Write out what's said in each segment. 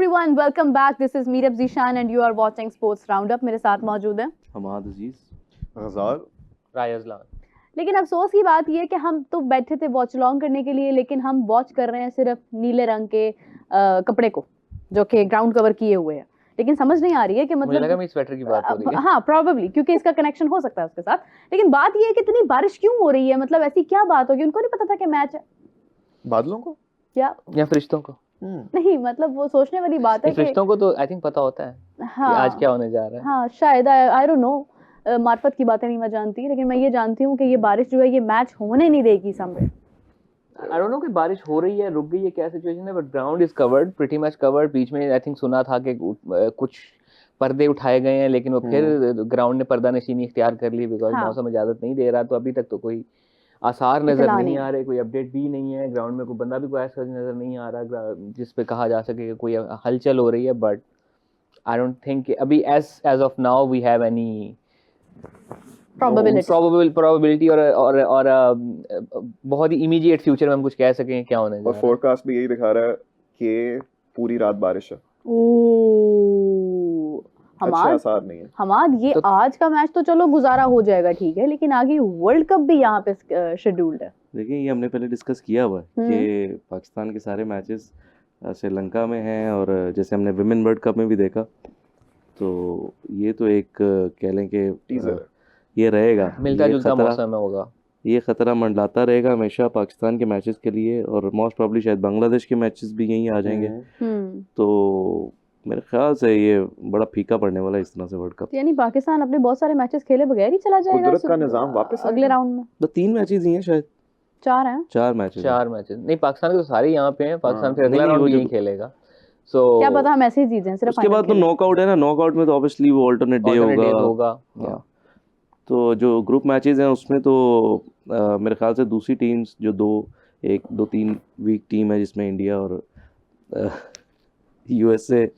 everyone, welcome back. This is Meerab Zishan and you are watching Sports Roundup. मेरे साथ मौजूद हैं हमाद अजीज, गज़ाल, रायज़लान। लेकिन अफसोस की बात यह है कि हम तो बैठे थे वॉच लॉन्ग करने के लिए, लेकिन हम वॉच कर रहे हैं सिर्फ नीले रंग के कपड़े को जो कि ग्राउंड कवर किए हुए हैं। लेकिन समझ नहीं आ रही है कि मुझे लगा मतलब मेरी स्वेटर की बात हो रही है। हाँ प्रॉबेबली, क्योंकि इसका कनेक्शन हो सकता है उसके साथ। लेकिन बात यह है कि इतनी बारिश क्यों हो रही है, मतलब ऐसी क्या बात होगी? उनको नहीं पता था कि मैच है? बादलों को या फरिश्तों को? नहीं, मतलब वो सोचने वाली बात है कि फरिश्तों को तो आई थिंक पता होता है हाँ, कि आज क्या होने जा रहा है। हाँ शायद, आई डोंट नो, मार्फत की बातें नहीं मैं जानती, लेकिन मैं ये जानती हूँ कि ये बारिश जो है ये मैच होने नहीं देगी समवेयर। आई डोंट नो कि बारिश हो रही है, रुक गई है, क्या सिचुएशन है, but ground is covered, pretty much covered. बीच में आई थिंक सुना था कि कुछ पर्दे उठाए गए हैं, लेकिन वो फिर ग्राउंड ने पर्दा नशीनी इख्तियार कर ली बिकॉज मौसम इजाजत नहीं दे रहा। तो अभी तक तो कोई आसार नजर नहीं आ रहे, कोई अपडेट भी नहीं है, ग्राउंड में कोई बंदा भी कोई ऐसा नजर नहीं आ रहा जिस पे कहा जा सके कि कोई हलचल हो रही है। बट आई डोंट थिंक अभी as of now we have any probability और बहुत ही इमीडिएट फ्यूचर में हम कुछ कह सकें क्या होने जा रहा है। और फोरकास्ट भी यही दिखा रहा है कि पूरी रात बारिश है। अच्छे आसार नहीं है। हमाद, ये तो आज का मैच तो चलो गुजारा हो जाएगा, ठीक है, लेकिन आगे वर्ल्ड कप भी यहाँ पे शेड्यूल्ड है। देखिए ये हमने पहले डिस्कस किया हुआ है कि पाकिस्तान के सारे मैचेस श्रीलंका में हैं, और जैसे हमने विमेन वर्ल्ड कप में भी देखा, तो ये तो एक कह लें कि टीजर ये रहेगा, मिलता जुलता मौसम में होगा, ये खतरा मंडलाता रहेगा हमेशा पाकिस्तान के मैचेस के लिए, और मोस्ट प्रॉब्ली शायद बांग्लादेश के मैचेस भी यहीं आ जाएंगे। तो मेरे ख्याल से ये बड़ा फीका पड़ने वाला है इस तरह से वर्ल्ड कप। यानी पाकिस्तान अपने बहुत सारे मैचेस खेले बगैर ही चला जाएगा कुदरत का निजाम वापस अगले राउंड में। तो 3 मैचेस ही हैं शायद, 4 हैं, 4 मैचेस नहीं, पाकिस्तान के तो सारे यहाँ पे हैं, पाकिस्तान फिर अगला राउंड यहीं खेलेगा। सो क्या पता हम ऐसे ही जीतें सिर्फ। उसके बाद तो नॉकआउट है ना, नॉकआउट में तो ऑब्वियसली वो अल्टरनेट डे होगा। तो जो ग्रुप मैचेस हैं उसमें तो मेरे ख्याल से दूसरी टीम्स जो 2-3 वीक टीम है, जिसमें इंडिया और यूएसए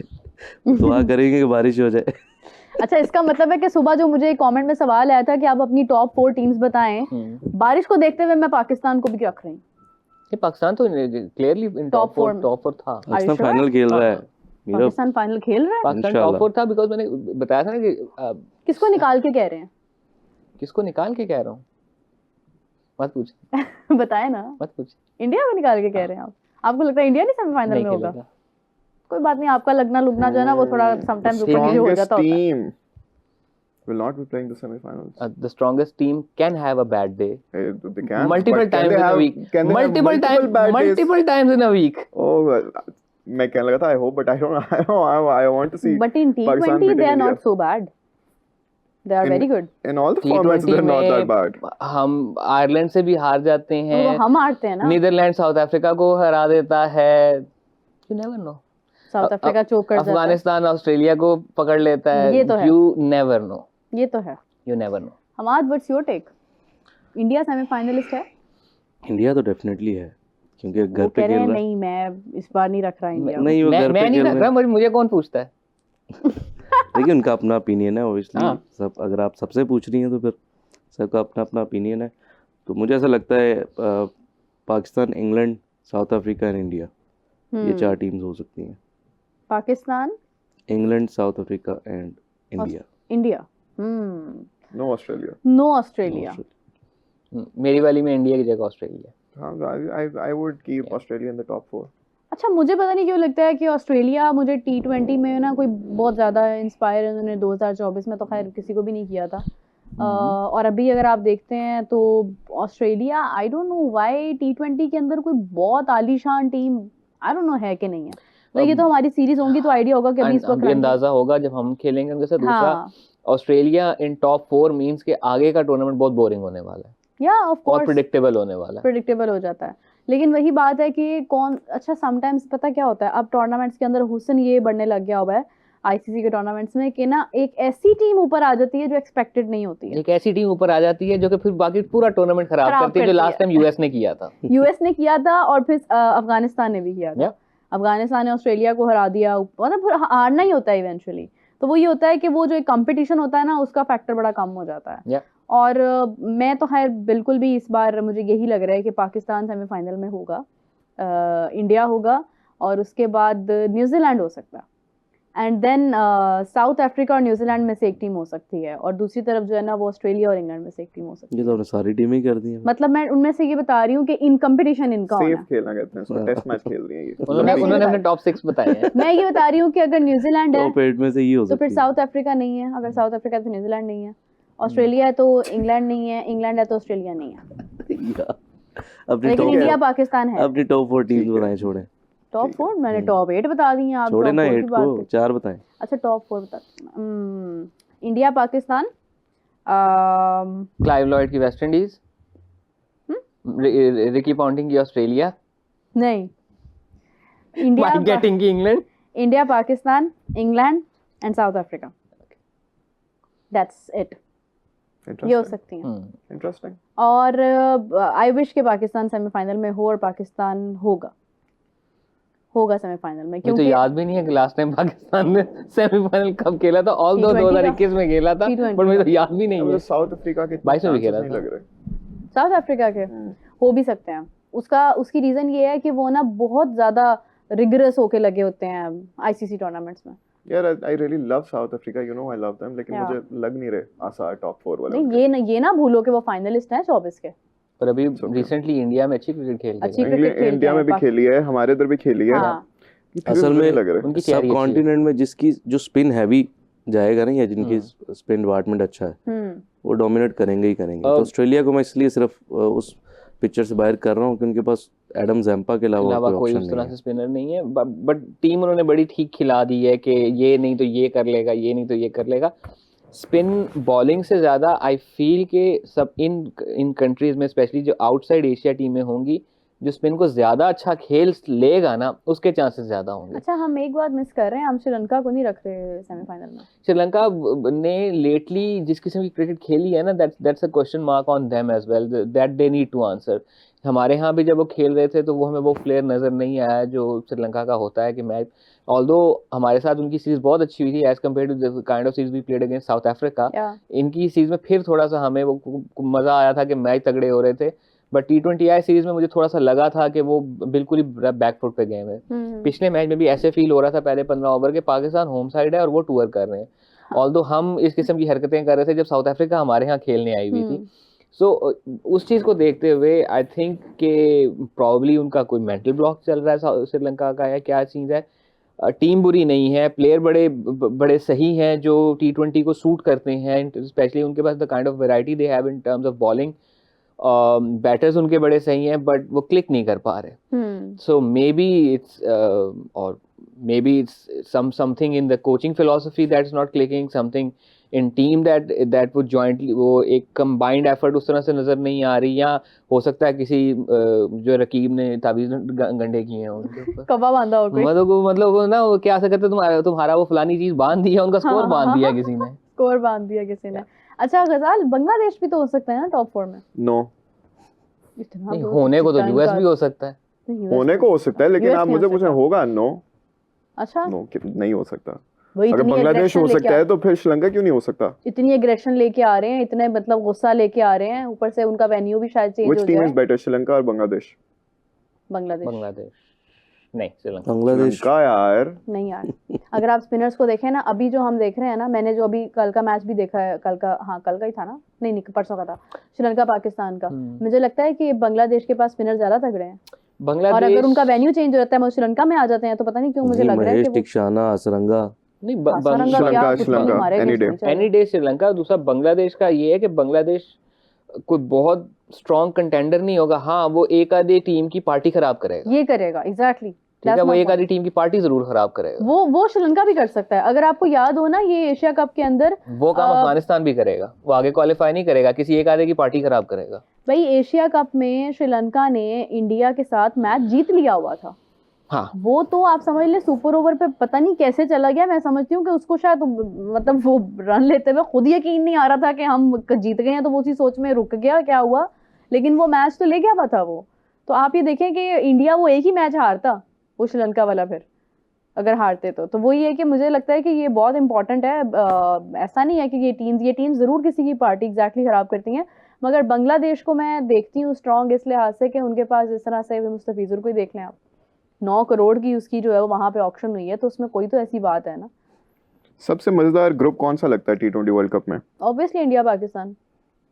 दुआ करेंगे कि बारिश हो जाए। अच्छा, इसका मतलब है कि सुबह जो मुझे कमेंट में सवाल आया था कि आप अपनी टॉप 4 टीम्स बताएं, बारिश को देखते हुए मैं पाकिस्तान को भी रख रही हूँ। ये पाकिस्तान तो क्लियरली टॉप 4 था। पाकिस्तान फाइनल खेल रहा है, पाकिस्तान फाइनल खेल रहा है, पाकिस्तान टॉप 4 था। बिकॉज मैंने बताया था ना कि किसको निकाल के कह रहे हैं? किसको निकाल के कह रहा हूँ? मत पूछ। बताए ना, मत पूछ। इंडिया को निकाल के कह रहे हैं आप? आपको लगता है इंडिया नहीं सेमीफाइनल में होगा? कोई बात नहीं, आपका लगना लुगना जो है ना वो थोड़ा समटाइम्स ऊपर नीचे हो जाता होता है। will not be playing the semifinals. The strongest team can have a bad day. They can multiple times in a week. Multiple times in a week. Oh, मैं कहने लगा था I hope, but I want to see. But in T20 they are not so bad. They are very good. In all the formats they are not that bad. हम Ireland से भी हार जाते हैं, तो हम हारते हैं ना। नीदरलैंड साउथ अफ्रीका को हरा देता है, you never know. South Africa choke कर जाता है, अफगानिस्तान ऑस्ट्रेलिया को पकड़ लेता है, ये तो है। You never know. ये तो है, You never know. Hamad, what's your take? India semifinalist है? इंडिया तो डेफिनेटली है, क्योंकि घर पे खेल रहा है। नहीं, मैं इस बार नहीं रख रहा इंडिया। नहीं, वो घर पे नहीं रख रहा, मुझे कौन पूछता है? देखिए उनका अपना ओपिनियन है ऑब्वियसली। सब अगर आप सबसे पूछ रही हैं तो फिर सबका अपना अपना ओपिनियन है। तो मुझे ऐसा लगता है Pakistan, England, South Africa and India, ये 4 टीम्स हो सकती हैं। Pakistan, England, South Africa and India. No Australia. No Australia. मेरी वाली में इंडिया की जगह Australia. I would keep Australia in the top 4. अच्छा, मुझे पता नहीं क्यों लगता है कि ऑस्ट्रेलिया, मुझे T20 में ना कोई बहुत ज़्यादा इंस्पायर उन्होंने 2024 में तो खैर किसी को भी नहीं किया था। और अभी अगर आप देखते हैं तो Australia, I don't know why T20 के अंदर कोई बहुत आलीशान टीम आई डोंट नो है कि नहीं है। तो ये तो हमारी सीरीज होंगी तो आइडिया होगा कि अभी इस वक्त अंदाजा होगा जब हम खेलेंगे उनके साथ। दूसरा, ऑस्ट्रेलिया इन टॉप 4 मींस के आगे का टूर्नामेंट बहुत बोरिंग होने वाला है, या ऑफ कोर्स प्रेडिक्टेबल होने वाला है, प्रेडिक्टेबल हो जाता है। लेकिन वही बात है कि कौन, अच्छा समटाइम्स पता क्या होता है, अब टूर्नामेंट्स के अंदर हुसन ये बढ़ने लग गया हुआ है आईसीसी के टूर्नामेंट्स में कि ना एक ऐसी टीम ऊपर आ जाती है जो एक्सपेक्टेड नहीं होती है। एक ऐसी टीम ऊपर आ जाती है जो कि फिर बाकी पूरा टूर्नामेंट खराब करती है, जो लास्ट टाइम यूएस ने किया था। यूएस ने किया था और फिर अफगानिस्तान ने भी किया था। अफगानिस्तान ने ऑस्ट्रेलिया को हरा दिया, मतलब हारना ही होता है इवेंचुअली। तो वो ये होता है कि वो जो एक कंपटीशन होता है ना उसका फैक्टर बड़ा कम हो जाता है। और मैं तो खैर बिल्कुल भी इस बार मुझे यही लग रहा है कि पाकिस्तान सेमीफाइनल में होगा, इंडिया होगा और उसके बाद न्यूजीलैंड हो सकता है, एंड देन साउथ अफ्रीका और न्यूजीलैंड में से एक टीम हो सकती है, और दूसरी तरफ जो है ना वो ऑस्ट्रेलिया और इंग्लैंड में से एक टीम हो सकती ये है। तो हमने सारी टीमें ही कर दी हैं। मतलब मैं उनमें से ये बता रही हूँ कि इन कंपटीशन इनका होना सेफ है। खेलना कहते हैं इसको, टेस्ट मैच खेल रही हैं ये। उन्होंने अपने टॉप 6 बताए हैं। मैं ये बता रही हूँ कि अगर न्यूजीलैंड है टॉप 8 में से ये हो तो फिर सकती है। साउथ अफ्रीका नहीं है, अगर साउथ अफ्रीका है तो न्यूजीलैंड नहीं है, ऑस्ट्रेलिया है तो इंग्लैंड नहीं है, इंग्लैंड है तो ऑस्ट्रेलिया नहीं है, या, अपनी लेकिन टॉप इंडिया पाकिस्तान है। अपनी टॉप 4 टीम्स ठीक है। बताएं, छोड़े टॉप 4 मैंने टॉप 8 बता दी हैं, आप छोड़े टॉप ना 4 की 8 बात को, कर। 4 बताएं। अच्छा टॉप 4 बता। इंडिया पाकिस्तान, क्लाइव लॉयड की वेस्ट इंडीज, रिकी पॉन्टिंग की ऑस्ट्रेलिया, नहीं, इंडिया माइक गेटिंग की England, India Pakistan, England and south Africa, that's it. ये हो सकती हैं। इंटरेस्टिंग। और आई विश के पाकिस्तान सेमीफाइनल में हो, और पाकिस्तान होगा सेमीफाइनल में, मुझे तो क्योंकि याद भी नहीं है कि लास्ट टाइम पाकिस्तान ने सेमीफाइनल कब खेला था। ऑल दो T20 2021 में खेला था, T20 पर मुझे तो याद भी नहीं मुझे है। साउथ अफ्रीका के 22 में भी chances खेला नहीं था। लग रहे। साउथ अफ्रीका के हो भी सकते हैं। उसकी रीजन ये है कि वो ना बहुत ज्यादा रिगरस होके लगे होते हैं आईसीसी टूर्नामेंट्स में। यार I really love south Africa, you know I love them, लेकिन Yeah. मुझे लग नहीं रहे आसार टॉप 4 वाले। नहीं, ये ना भूलो कि वो फाइनलिस्ट हैं 24 के। पर अभी okay. रिसेंटली इंडिया में अच्छी क्रिकेट खेल अच्छी रहे हैं। cricket खेलते इंडिया में हैं, भी खेली है, हमारे इधर भी खेली है। हाँ। कि फिर असल मुझे नहीं में लग रहे। उनकी सब तैयारी अच्छी है। कॉन्टिनेंट में जिसकी जो स्पिन हैवी जाएगा ना, या जिनकी स्पिन डिपार्टमेंट अच्छा है, वो डोमिनेट करेंगे ही करेंगे। तो ऑस्ट्रेलिया को मैं इसलिए सिर्फ उस पिक्चर से बाहर कर रहा हूँ कि उनके पास एडम जैम्पा के अलावा कोई कोई ऑप्शन उस तरह नहीं से है। स्पिनर नहीं है। बट टीम उन्होंने बड़ी ठीक खिला दी है कि ये नहीं तो ये कर लेगा, ये नहीं तो ये कर लेगा। स्पिन बॉलिंग से ज़्यादा आई फील के सब इन कंट्रीज़ में, स्पेशली जो आउटसाइड एशिया टीमें होंगी, जो स्पिन को ज़्यादा अच्छा खेल लेगा ना, उसके चांसेस ज़्यादा होंगे। अच्छा, हम एक बात मिस कर रहे हैं, हम श्रीलंका को नहीं रख रहे सेमीफाइनल में। श्रीलंका ने लेटली जिस किस्म की क्रिकेट खेली है ना, that's a question mark on them as well, that they need to answer. हमारे यहाँ भी जब वो खेल रहे थे तो वो हमें वो प्लेयर नज़र नहीं आया जो श्रीलंका का होता है कि मैच, ऑल्दो हमारे साथ उनकी सीरीज बहुत अच्छी हुई थी as compare to the kind of series we played against South Africa. इनकी सीरीज में फिर थोड़ा सा हमें वो मज़ा आया था कि मैच तगड़े हो रहे थे। बट T20I सीरीज में मुझे थोड़ा सा लगा था कि वो बिल्कुल ही बैकफुट पे गए हैं। पिछले मैच में भी ऐसे फील हो रहा था पहले 15 ओवर के, पाकिस्तान होम साइड है और वो टूर कर रहे हैं। ऑल्दो हम इस किस्म की हरकतें कर रहे थे जब साउथ अफ्रीका हमारे यहाँ खेलने आई हुई थी। सो उस चीज़ को देखते हुए आई थिंक कि प्रॉब्ली उनका कोई मेंटल ब्लॉक चल रहा है श्रीलंका का, या क्या चीज़ है। टीम बुरी नहीं है, प्लेयर बड़े सही हैं जो T20 को सूट करते हैं, स्पेशली उनके पास the kind of variety they have in terms of bowling. Batters उनके बड़े सही हैं बट वो क्लिक नहीं कर पा रहे। So maybe it's something in the coaching philosophy that's not clicking, something in team that वो जॉइंटली वो एक कंबाइंड एफर्ट उस तरह से नजर नहीं आ रही, या हो सकता है किसी जो रकीब ने तावीज़ गंडे किए हैं उनके ऊपर कबा बांधा हो कोई, मतलब ना वो क्या सकते तुम्हारा वो फलानी चीज बांध दिया, उनका स्कोर बांध दिया किसी ने, स्कोर बांध दिया किसी ने। अच्छा गजाल, बांग्लादेश भी तो हो सकता है ना टॉप 4 में? नो, इतना नहीं होने को तो यूएस भी हो सकता है, होने को हो सकता है, लेकिन US आप नहीं मुझे हो पूछें सकता। होगा? नो, अच्छा नो नहीं हो सकता। वही अगर इतनी बांग्लादेश हो aggression सकता है तो फिर श्रीलंका क्यों नहीं हो सकता? इतनी एग्रेशन लेके आ रहे हैं, इतने मतलब गुस्सा लेके आ रहे हैं, ऊपर से उनका वेन्यू भी शायद चेंज हो Which team जाए। is better, श्रीलंका और बांग्लादेश? बांग्लादेश नहीं, श्रीलंका। बांग्लादेश श्रीलंका यार नहीं यार, अगर आप स्पिनर्स को देखें ना, अभी जो हम देख रहे हैं ना, मैंने जो अभी कल का मैच भी देखा है, कल का ही था ना, नहीं परसों का था, श्रीलंका पाकिस्तान का। मुझे लगता है कि बांग्लादेश के पास स्पिनर ज्यादा तगड़े हैं, और अगर उनका वेन्यू चेंज हो जाता है वो श्रीलंका में आ जाते हैं, तो पता नहीं क्यों मुझे लग रहा है कि वो टिक्शाना, असरंगा नहीं, श्रीलंका एनी डे श्रीलंका। दूसरा बांग्लादेश का ये है कि बांग्लादेश कोई बहुत स्ट्रॉन्ग कंटेंडर नहीं होगा। हाँ, वो एक आधी टीम की पार्टी खराब करेगा, ये करेगा एग्जैक्टली, ठीक है, वो एक आधी टीम की पार्टी जरूर खराब करेगा। वो श्रीलंका भी कर सकता है। अगर आपको याद हो ना, ये एशिया कप के अंदर वो काम अफगानिस्तान भी करेगा, वो आगे क्वालिफाई नहीं करेगा, किसी एक आधे की पार्टी खराब करेगा। भाई एशिया कप में श्रीलंका ने इंडिया के साथ मैच जीत लिया हुआ था। हाँ, वो तो आप समझ ले सुपर ओवर पे पता नहीं कैसे चला गया। मैं समझती हूँ कि उसको शायद मतलब वो रन लेते हुए खुद यकीन नहीं आ रहा था कि हम जीत गए हैं, तो वो उसी सोच में रुक गया क्या हुआ, लेकिन वो मैच तो ले गया हुआ था वो। तो आप ये देखें कि इंडिया वो एक ही मैच हारता, वो श्रीलंका वाला, फिर अगर हारते तो वही है कि मुझे लगता है कि ये बहुत इंपॉर्टेंट है। ऐसा नहीं है कि ये टीम्स जरूर किसी की पार्टी एग्जैक्टली खराब करती हैं, मगर बांग्लादेश को मैं देखती हूँ स्ट्रॉन्ग इस लिहाज से कि उनके पास जिस तरह से मुस्तफिजुर को ही देख लें आप, 9 करोड़ की उसकी जो है वो वहाँ पे ऑक्शन हुई है, तो उसमें कोई तो ऐसी बात है ना। सबसे मजेदार ग्रुप कौन सा लगता है T20 वर्ल्ड कप में? Obviously India Pakistan.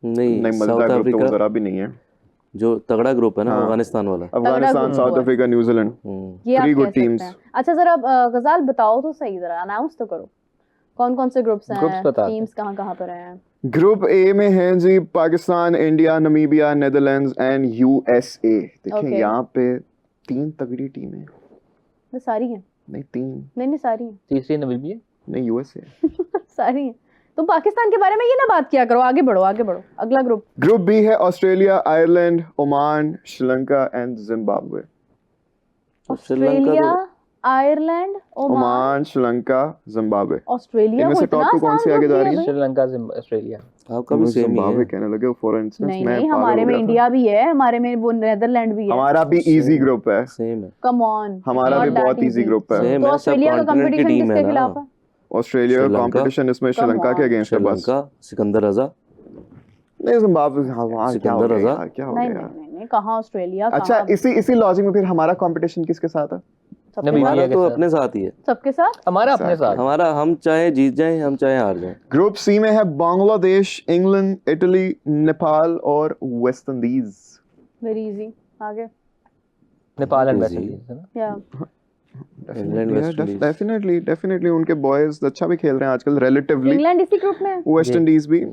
नहीं, नहीं, साउथ मजेदार ग्रुप तो वो अफ्रीका जरा भी नहीं है। जो तगड़ा ग्रुप है ना, हाँ। अफगानिस्तान वाला। अफगानिस्तान, group साउथ हुआ है। अफ्रीका, न्यूजीलैंड, ये आप 3 कह गुड सकते टीम्स। हैं। अच्छा जरा गजाल बताओ तो सही, जरा अनाउंस तो करो कौन कौन से ग्रुप्स Groups हैं, बता दे। टीम्स कहाँ कहाँ पर हैं। ग्रुप ए में है जी Pakistan, India, Namibia, Netherlands and USA. देखिए Okay. यहाँ पे 3 तगड़ी टीमें। ये सारी हैं? नहीं 3, नहीं सारी हैं। तीसरी नमीबिया। नहीं यूएसए। सारी हैं। तुम पाकिस्तान के बारे में ये ना बात किया करो, आगे बढ़ो आगे बढ़ो। अगला ग्रुप। ग्रुप बी है Australia, Ireland, Oman, Sri Lanka and Zimbabwe. Australia, Ireland, Oman, Oman, Sri Lanka, Zimbabwe. Australia इनमें को से इतना top 2 कौन सी आसान आगे जा ग्रुप रही दिया है? भाई? श्रीलंका, ऑस्ट्रेलिया। आपका भी सेम ही जिम्बाब्वे है। कहने लगे फॉर इंस्टेंस। नहीं मैं नहीं, पागल हमारे हो में गया था। इंडिया भी है, हमारे में वो नेदरलैंड भी है। हमारा भी इजी ग्रुप है। सेम है, कम ऑन, हमारा भी बहुत इजी ग्रुप है। सेम तो है। सब ऑस्ट्रेलिया का कॉन्टिनेंट की कंपटीशन टीम है किसके ना। खिलाफ है? ऑस्ट्रेलिया का श्रीलंका। कंपटीशन इसमें श्रीलंका के on. अगेंस्ट है बस। श्रीलंका, सिकंदर रजा। नहीं जिम्बाब्वे, हाँ वहाँ क्या हो सिकंदर गया रजा। यार, क्या हो नहीं गया यार। नहीं नहीं, कहाँ ऑस्ट्रेलिया, अच्छा कहाँ इसी लॉजिक में फिर हमारा कंपटीशन किसके साथ है? सबके नमीबिया साथ? हमारा के तो साथ। अपने साथ ही है। सबके साथ। हमारा अपने Exactly. साथ। हमारा, हम चाहे जीत जाएं, हम चाहे हार जाएं। ग्रुप सी में है बांग्लादेश, इंग्लैंड, इटली, नेपाल और वेस्ट इंडीज। Very easy. आगे। Nepal and West Easy. Indies है ना। या इंग्लैंड, वेस्ट इंडीज। डेफिनेटली उनके बॉयज अच्छा भी खेल रहे हैं आजकल रिलेटिवली। इंग्लैंड इसी ग्रुप में है? वेस्ट इंडीज भी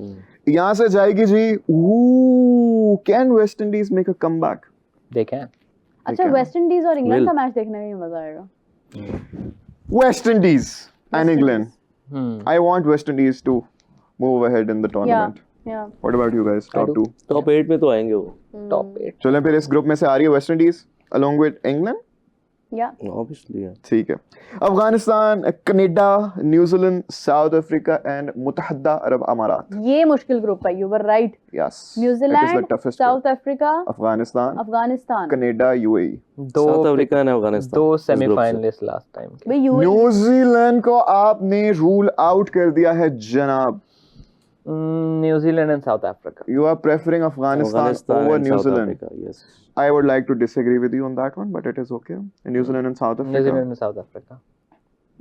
यहाँ से जाएगी जी। Can West Indies make a comeback? देखें। अच्छा, है। वेस्ट इंडीज और इंग्लैंड Will. का मैच देखने में भी मजा आएगा। West Indies and England. Hmm. I want West Indies to move ahead in the tournament. या What about you guys? Top do. 2. Top 8 में तो आएंगे वो, टॉप 8। चलें फिर इस ग्रुप में से आ रही है West Indies along with England. या ऑब्वियसली है। ठीक है। Afghanistan, Canada, New Zealand, South Africa and मुत्तहदा अरब अमारात। ये मुश्किल ग्रुप है, you were right. Yes. It is the New Zealand, toughest. South Africa, Afghanistan, Afghanistan. Canada, UAE. South दो अफ्रीका ने अफगानिस्तान दो इस ग्रुप से। सेमीफाइनलिस्ट लास्ट टाइम के। भाई यूएई न्यूजीलैंड को आपने रूल आउट कर दिया है जनाब। New Zealand and south Africa. You are preferring Afghanistan Afghanistan over and New South Zealand. Africa, yes. I would like to disagree with you on that one, but it is okay. New Zealand and South Africa. New Zealand and south Africa.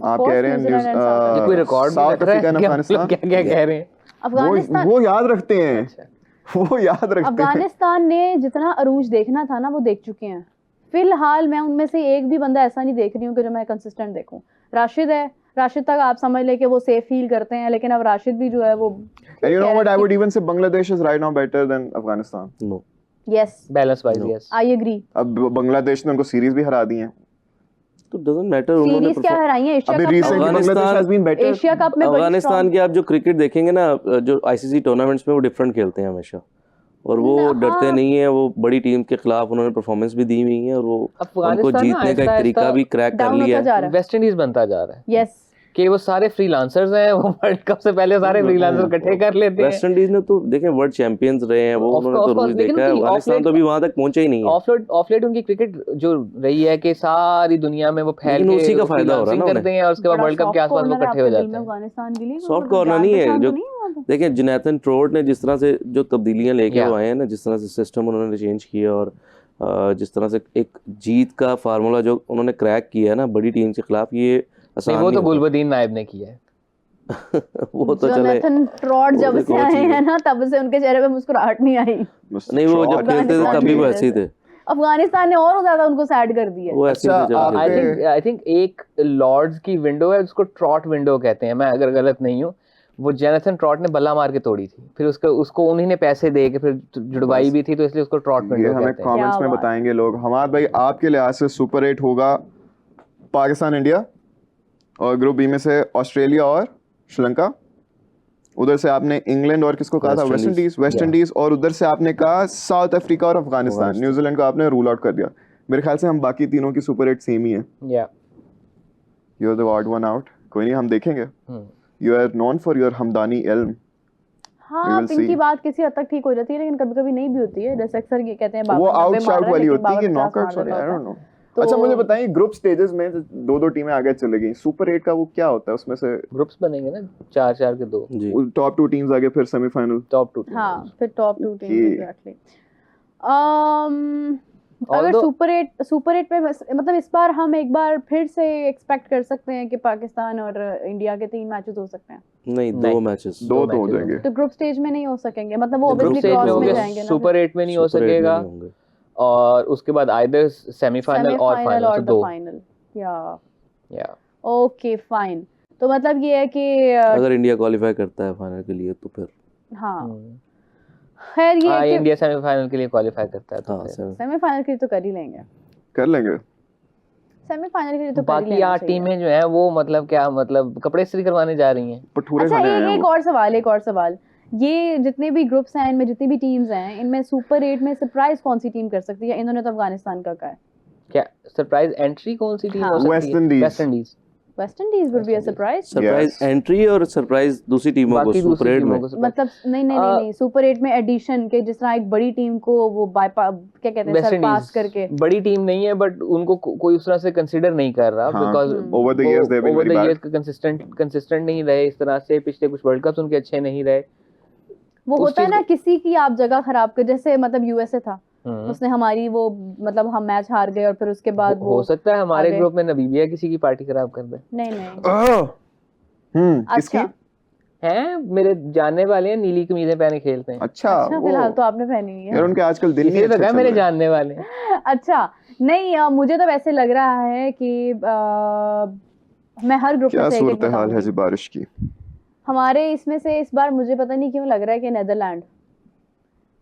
आप course, कह रहे हैं New Zealand and South ये कोई record भी south लग रहा Africa है एंड क्या? अफगानिस्तान। क्या क्या कह रहे हैं? अफगानिस्तान वो याद रखते हैं। अच्छा। वो याद रखते हैं। अफगानिस्तान ने जितना अरूज देखना था ना वो देख चुके हैं। फिलहाल मैं उनमें से एक भी बंदा ऐसा नहीं देख रही हूँ कि जो मैं कंसिस्टेंट देखूं। राशिद है, राशिद तक आप समझ ले कि वो सेफ फील करते हैं, लेकिन अब राशिद भी जो है वो And you know what? I would even say Bangladesh is right now better than Afghanistan. No. Yes balance wise No. Yes. I agree. अब बांग्लादेश ने उनको सीरीज भी हरा दी है। तो डजंट मैटर, उन्होंने सीरीज क्या हराई है? एशिया अभी cup recently Afghanistan- Bangladesh has been better. Asia cup में बड़ी अफगानिस्तान strong- के आप जो क्रिकेट देखेंगे ना, जो आईसीसी टूर्नामेंट्स में वो डिफरेंट खेलते हैं हमेशा, और वो ना, डरते हाँ। नहीं है। वो बड़ी टीम के खिलाफ उन्होंने परफॉर्मेंस भी दी हुई है, और वो उनको अफगानिस्तान ना जीतने का एक आहिस्ता- तरीका आहिस्ता भी क्रैक कर डाउन लिया होता है। जा रहा है। वेस्ट इंडीज बनता जा रहा है यस। कि वो सारे फ्रीलांसर्स हैं। वो वर्ल्ड कप से पहले सारे फ्रीलांसर इकट्ठे कर लेते हैं। वेस्ट इंडीज ने तो देखें वर्ल्ड चैंपियंस रहे हैं वो, Of उन्होंने course, तो रूल लेकिन देखा है। उनकी अफगानिस्तान off-late- तो अभी वहां तक पहुंचा ही नहीं है। ऑफलेट उनकी क्रिकेट जो रही है कि सारी दुनिया में वो फैल लेकिन के उसी का फायदा हो रहा है ना freelancing करते हैं और उसके बाद बड़ा वर्ल्ड कप के soft आसपास वो corner है इकट्ठे हो आपके दिल जाते में हैं। अफगानिस्तान के लिए। सॉफ्ट कॉर्नर नहीं है जो, वहाँ पे? देखिए जोनाथन ट्रोट ने जिस तरह से जो तब्दीलियां लेके Yeah. वो आए हैं ना, जिस तरह से सिस्टम उन्होंने चेंज किया, और जिस तरह से एक जीत का फार्मूला जो उन्होंने क्रैक किया है ना बड़ी टीम के खिलाफ, ये आसान नहीं, वो नहीं तो होता। गुलबदीन नायब ने किया है। वो तो चले, जोनाथन ट्रॉट वो जब तो से कोई आए चीज़ हैं ना, तब से उनके चेहरे पे मुस्कुराहट नहीं आई। नहीं वो जब खेलते थे अफगानिस्तान तभी वो की ऐसे ही वजह थे, अफगानिस्तान ने और ज्यादा उनको सैड कर दिया। वो ऐसे ही अच्छा, थे जब आप- खेलते थे। Okay. आई थिंक एक लॉर्ड्स की विंडो है उसको ट्रॉट विंडो कहते हैं, मैं अगर गलत नहीं हूँ। वो जोनाथन ट्रॉट ने बल्ला मार के तोड़ी थी, फिर उसको उन्हीं ने पैसे दे के फिर जुड़वाई भी थी, तो इसलिए उसको ट्रॉट ये विंडो हमें कहते हैं। कमेंट्स में क्या बात बताएंगे लोग। हमारे भाई आपके लिहाज से सुपर 8 होगा पाकिस्तान, इंडिया, और ग्रुप बी में से ऑस्ट्रेलिया और श्रीलंका। उधर से आपने इंग्लैंड और किसको कहा था? West Indies. West Yeah. Indies. और उधर से आपने कहा साउथ अफ्रीका और अफगानिस्तान। न्यूजीलैंड को आपने रूल आउट कर दिया। मेरे ख्याल से हम बाकी तीनों की सुपर 8 सेम ही है। या you are the odd one out. कोई नहीं, हम देखेंगे। You are known for your हमदानी इल्म। We हाँ, will इनकी see. बात किसी हद तक ठीक हो जाती है, लेकिन कभी कभी नहीं भी होती है। जैसे अक्सर ये कहते हैं वो बाबर आउट 90 मार शाउट रहा है, वाली लेकिन होती है कि बाबर 50 नॉकआउट्स मार वाली, देता आई होता डोंट है। नो। तो- अच्छा मुझे बताइए, ग्रुप स्टेजेस में दो टीमें आगे चले गई, सुपर 8 का वो क्या होता है? उसमें से ग्रुप्स बनेंगे ना, 4-4 के 2 जी। टॉप 2 टीम्स आगे, फिर सेमीफाइनल। टॉप 2 हाँ, फिर टॉप 2 टीम Okay. एग्जैक्टली। अगर Although- सुपर 8 में मतलब इस बार हम एक बार फिर से एक्सपेक्ट कर सकते हैं कि पाकिस्तान और इंडिया के 3 मैचेस हो सकते हैं। नहीं, नहीं। 2 मैचेस। दो तो हो matches जाएंगे। तो ग्रुप स्टेज में नहीं हो सकेंगे, मतलब वो ग्रुप ऑब्वियसली स्टेज में क्रॉस में होंगे, जाएंगे ना। सुपर 8 में नहीं हो सुपर 8 में सकेगा, नहीं होंगे। और उसके बाद आइदर सेमीफाइनल और फाइनल, और तो द दो। फाइनल। या ओके फाइन। तो मतलब ये है कि अगर इंडिया क्वालिफाई करता है फाइनल के लिए तो फिर हाँ खैर ये है कि इंडिया सेमीफाइनल के लिए क्वालिफाई करता है तो हाँ, फिर सेमीफाइनल के लिए तो कर ही लेंगे, कर लेंगे। सेमीफाइनल के लिए तो कर ही बाकी लेना 8 चाहिए। टीमें जो है वो मतलब क्या, मतलब कपड़े इस्त्री करवाने जा रही हैं। पठूरे अच्छा खाने आए हैं एक वो। और सवाल, ये जितने भी ग्रुप्स हैं इनमें जितनी भी टीम्स हैं, इनमें सुपर 8 में सरप्राइज कौन सी टीम कर सकती है? इन्होंने तो अफगानिस्तान का कहा है। क्या सरप्राइज एंट्री कौन सी टीम हाँ। हो सकती वेस्ट है? Indies. Waste Indies. West Indies would be a West Indies। Surprise. Surprise Yes. Entry और सरप्राइज दूसरी टीमों को बाकी सुपर दूसरी 8 टीमों में। को surprise। मतलब नहीं सुपर 8 में एडिशन के, जिस तरह एक बड़ी टीम को वो बाईपास क्या कहते हैं, वेस्ट सरपास इंडीज करके। बड़ी टीम नहीं है, बट उनको कोई उस तरह से कंसीडर नहीं कर रहा, हाँ, because over the years they've been very bad. Consistent नहीं रहे इस तरह से, पिछले कुछ वर्ल्ड कप्स उनके अच्छे नहीं रहे। वो उस होता है चीज ना किसी की आप जगह खराब कर, जैसे मतलब यूएसए था, उसने हमारी वो मतलब हम मैच हार गए और फिर उसके बाद हो सकता है हमारे आगे। ग्रुप में नबीबिया किसी की पार्टी खराब कर दे। नहीं किसकी? अच्छा हैं मेरे जानने वाले हैं, नीली कमीजें पहने खेलते हैं। अच्छा अच्छा वो फिलहाल तो आपने पहनी हुई यार है। उनके आजकल दिन नहीं इसी तो अच्छे कहा चल मेरे रहे। जानने वाले हैं। अच्छा नहीं मुझे तो वैसे लग रहा है कि मैं हर ग्रुप क्या में से एक सूरत हाल है जी बारिश की? हमारे इसमें से इस बार मुझे पता नहीं क्यों लग रहा है कि नेदरलैंड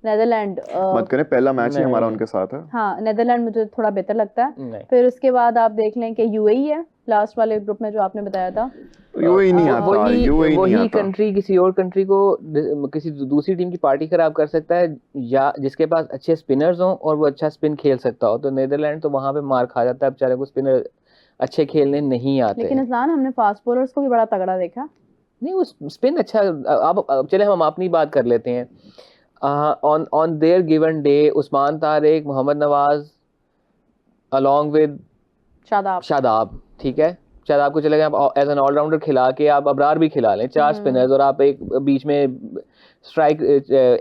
मत करें, पहला मैच ही हमारा नहीं। उनके साथ है। हाँ नेदरलैंड मुझे थोड़ा बेहतर लगता है। नहीं, फिर उसके बाद आप देख लें कि यूएई है लास्ट वाले ग्रुप में जो आपने बताया था। यूएई नहीं आता, यूएई नहीं वही आता। कंट्री किसी और कंट्री को किसी दूसरी टीम की पार्टी खराब कर सकता है, या जिसके पास अच्छे स्पिनर्स हों और वो अच्छा स्पिन खेल सकता हो। तो नेदरलैंड तो वहां पे मार खा जाता है, बेचारे को स्पिनर अच्छे खेलने नहीं आते। लेकिन इस्लान हमने फास्ट बॉलर्स को भी बड़ा तगड़ा देखा। नहीं वो स्पिन अच्छा। अब चले हम अपनी बात कर लेते हैं। On their given day Usman Tariq, Mohammad Nawaz along with Shadab, ठीक है, शादाब को चले गए आप एज एन ऑलराउंडर खिला के, आप अबरार भी खिला लें, 4 स्पिनर्स, और आप एक बीच में स्ट्राइक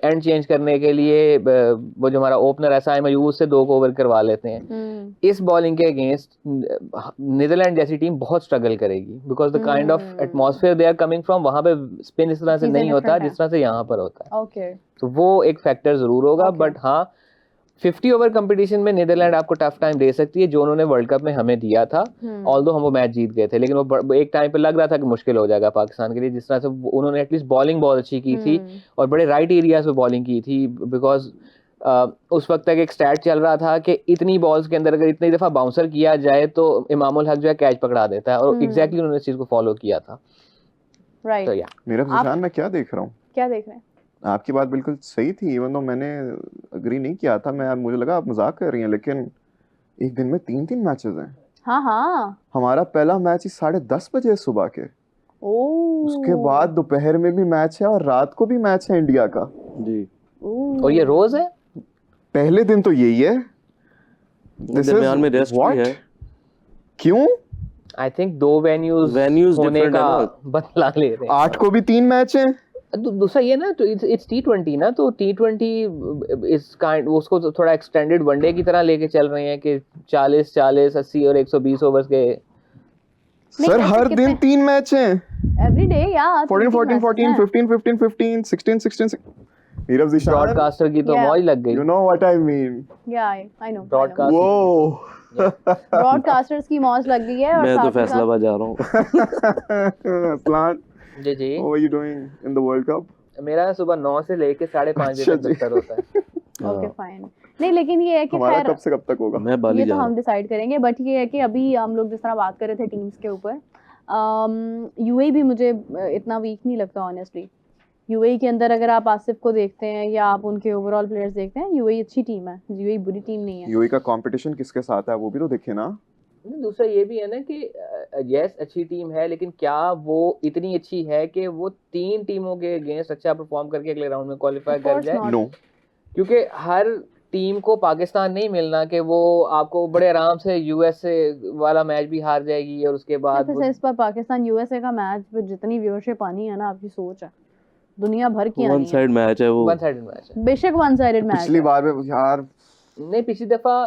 एंड चेंज करने के लिए वो जो हमारा ओपनर ऐसा है मयूज से 2 को ओवर करवा लेते हैं। इस बॉलिंग के अगेंस्ट नीदरलैंड जैसी टीम बहुत स्ट्रगल करेगी, because the kind of atmosphere they are coming from, वहां पे स्पिन इस तरह से चीजें नहीं होता different जिस तरह से यहाँ पर होता है। ओके तो वो एक फैक्टर जरूर होगा। Okay. बट हाँ 50 ओवर कंपटीशन में नीदरलैंड आपको टफ टाइम दे सकती है, जो उन्होंने वर्ल्ड कप में हमें दिया था। ऑल्दो हम वो मैच जीत गए थे, लेकिन वो एक टाइम पे लग रहा था कि मुश्किल हो जाएगा पाकिस्तान के लिए, जिस तरह से उन्होंने एटलीस्ट बॉलिंग बहुत अच्छी की थी और बड़े राइट एरियाज में बॉलिंग की थी। बिकॉज उस वक्त तक एक स्टैट चल रहा था कि इतनी बॉल्स के अंदर अगर इतनी दफा बाउंसर किया जाए तो इमामुल हक जो है कैच पकड़ा देता है, और एग्जैक्टली उन्होंने इस चीज को फॉलो किया था। राइट तो या मेरा जिशान, मैं क्या देख रहा हूँ? क्या देख रहे हैं? आपकी बात बिल्कुल सही थी, इवन दो मैंने अग्री नहीं किया था। मुझे लगा आप मजाक कर रही हैं, लेकिन एक दिन में 3 मैचेस हैं। हाँ हमारा पहला मैच ही 10:30 बजे है सुबह के। उसके बाद दोपहर में भी मैच है और रात को भी मैच है इंडिया का जी। और ये रोज है। पहले दिन तो यही है। दरमियान में रेस्ट भी है। क्यों? आई थिंक 2 वेन्यूज होने different का है ना। बदला ले रहे हैं। 8 को भी 3 मैच हैं। दूसरा ये ना, तो इट्स T20 ना, तो T20 इस काइंड उसको तो थोड़ा एक्सटेंडेड वनडे की तरह लेके चल रहे हैं कि 40 80 और 120 ओवर्स के। सर हर दिन 3 मैच हैं। एवरी डे या 14 15 15 16 16। नीरव जिशान, ब्रॉडकास्टर की तो Yeah. मौज लग गई। you know what I mean? या I know Broadcast- Whoa. Broadcasters की मौज लग गई है। और मैं तो साथ ही साथ फैसलाबाद जा रहा हूँ। Aslan, ji ji, how are you doing in the World Cup? मेरा सुबह 9 से लेके 5:30 बजे अच्छा तक जी। दफ्तर होता है। Okay fine. नहीं लेकिन ये है कि हमारा खैर कब से कब तक होगा? मैं बाली ये जा तो रहा हम हूँ। डिसाइड करेंगे, बट ये है कि अभी हम लोग जिस तरह बात कर रहे थे टीम्स के ऊपर, यूएई भी मुझे इतना वीक नहीं लगता ऑनेस्टली। यूएई के अंदर अगर आप आसिफ को देखते हैं या आप उनके ओवरऑल प्लेयर्स देखते हैं, यूएई अच्छी टीम है, यूएई बुरी टीम नहीं है। यूएई का कंपटीशन किसके साथ है वो भी तो देखे ना। दूसरा ये भी है ना कि यस अच्छी टीम है, लेकिन क्या वो इतनी अच्छी है कि वो 3 टीमों के अगेंस्ट अच्छा परफॉर्म करके अगले राउंड में क्वालिफाई Of कर course जाए? not. नो, क्योंकि हर टीम को पाकिस्तान नहीं मिलना कि वो आपको बड़े आराम से यूएसए वाला मैच भी हार जाएगी और उसके बाद वैसे इस बार पाकिस्तान यूएसए का मैच पे जितनी व्यूअरशिप आनी है ना, आपकी सोच है दुनिया भर की वन आनी है। साइड मैच है वो। वन साइडेड मैच है। बेशक वन साइडेड मैच पिछली बार में यार नहीं, पिछली दफा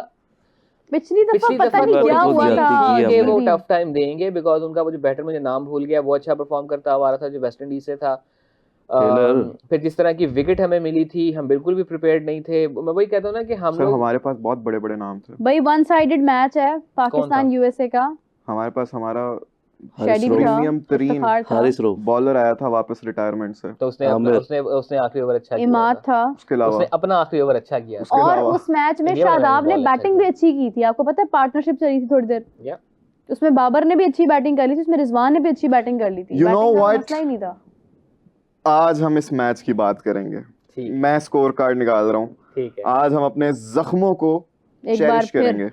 पिछली दफा पता नहीं क्या बहुत हुआ ज्यादती था की कि वो गिल टफ टाइम देंगे बिकॉज उनका वो जो बैटर, मुझे नाम भूल गया, वो अच्छा परफॉर्म करता हुआ आ रहा था जो वेस्ट इंडीज से था। टेलर। फिर जिस तरह की विकेट हमें मिली थी, हम बिल्कुल भी प्रिपेयर्ड नहीं थे। मैं वही कहता हूँ ना कि हम सर लोग हमारे पास बहुत बड़े बड़े नाम थे। भाई वन साइडेड मैच है पाकिस्तान यूएसए का। हमारे पास हमारा शेडी भी था, प्रीमियम तरीन इफ्तिखार था, हारिस रोफ बॉलर आया था वापस रिटायरमेंट से। तो उसने अपना, उसने आखिरी ओवर अच्छा किया इमाद था। था। उसके अलावा उसने अपना आखिरी ओवर अच्छा किया। उसके और अलावा उस मैच में इंडिया वाला शादाब ने बॉल अच्छा बैटिंग भी अच्छी की थी, आपको पता है पार्टनरशिप चली थी थोड़ी देर, या उसमें बाबर ने भी अच्छी बैटिंग कर ली थी, उसमें रिजवान ने भी अच्छी बैटिंग कर ली थी। You know बैटिंग का what? मसला ही नहीं था। आज हम इस मैच की बात करेंगे। ठीक मैं स्कोर कार्ड निकाल रहा हूँ। ठीक है। आज हम अपने जख्मों को एक बार चेरिश फिर करेंगे।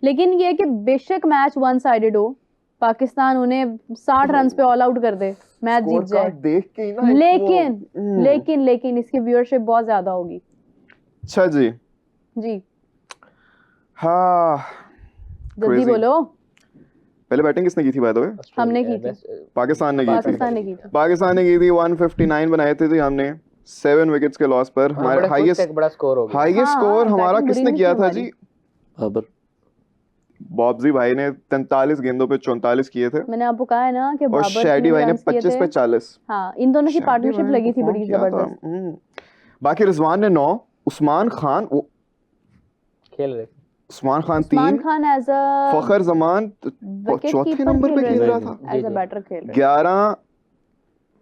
लेकिन ये कि बेशक मैच वन साइडेड हो, पाकिस्तान उन्हें 60 रन पे ऑल आउट कर दे, मैच स्कोर जीत जाए, कार्ड देख के ही ना लेकिन इसकी व्यूअरशिप बहुत ज्यादा होगी। अच्छा जी। जी हाँ जल्दी Crazy. बोलो। पहले बैटिंग किसने की थी बाय द वे? हमने की थी। पाकिस्तान ने की थी। पाकिस्तान ने की थी। पाकिस्तान ने की थी 159 बनाए थे जी हमने 7 विकेट्स के लॉस पर। हमारा हाईएस्ट बड़ा स्कोर हो गया। हाईएस्ट हाँ, स्कोर हमारा बैटिंग बुरी किसने नहीं किया थी था हमारी। जी? बाबर। बॉब्जी भाई ने 43 गेंदों पे 44 किए थे मैंने आपको कहा है ना कि और बाबर शैडी भाई ने runs किए 25 थे। पे 40। हाँ इन दोनों की शैडी पार्टनरशिप भाई ने लगी थी perform बड़ी किया था। जबरदस्त। बाकी रिजवान ने 9, उस्मान खान खेल रहे थे। उस्मान खान उस्मान 3, खान एज अ फखर जमान चौथे नंबर पे खेल रहा था। एज अ बैटर खेल रहे 11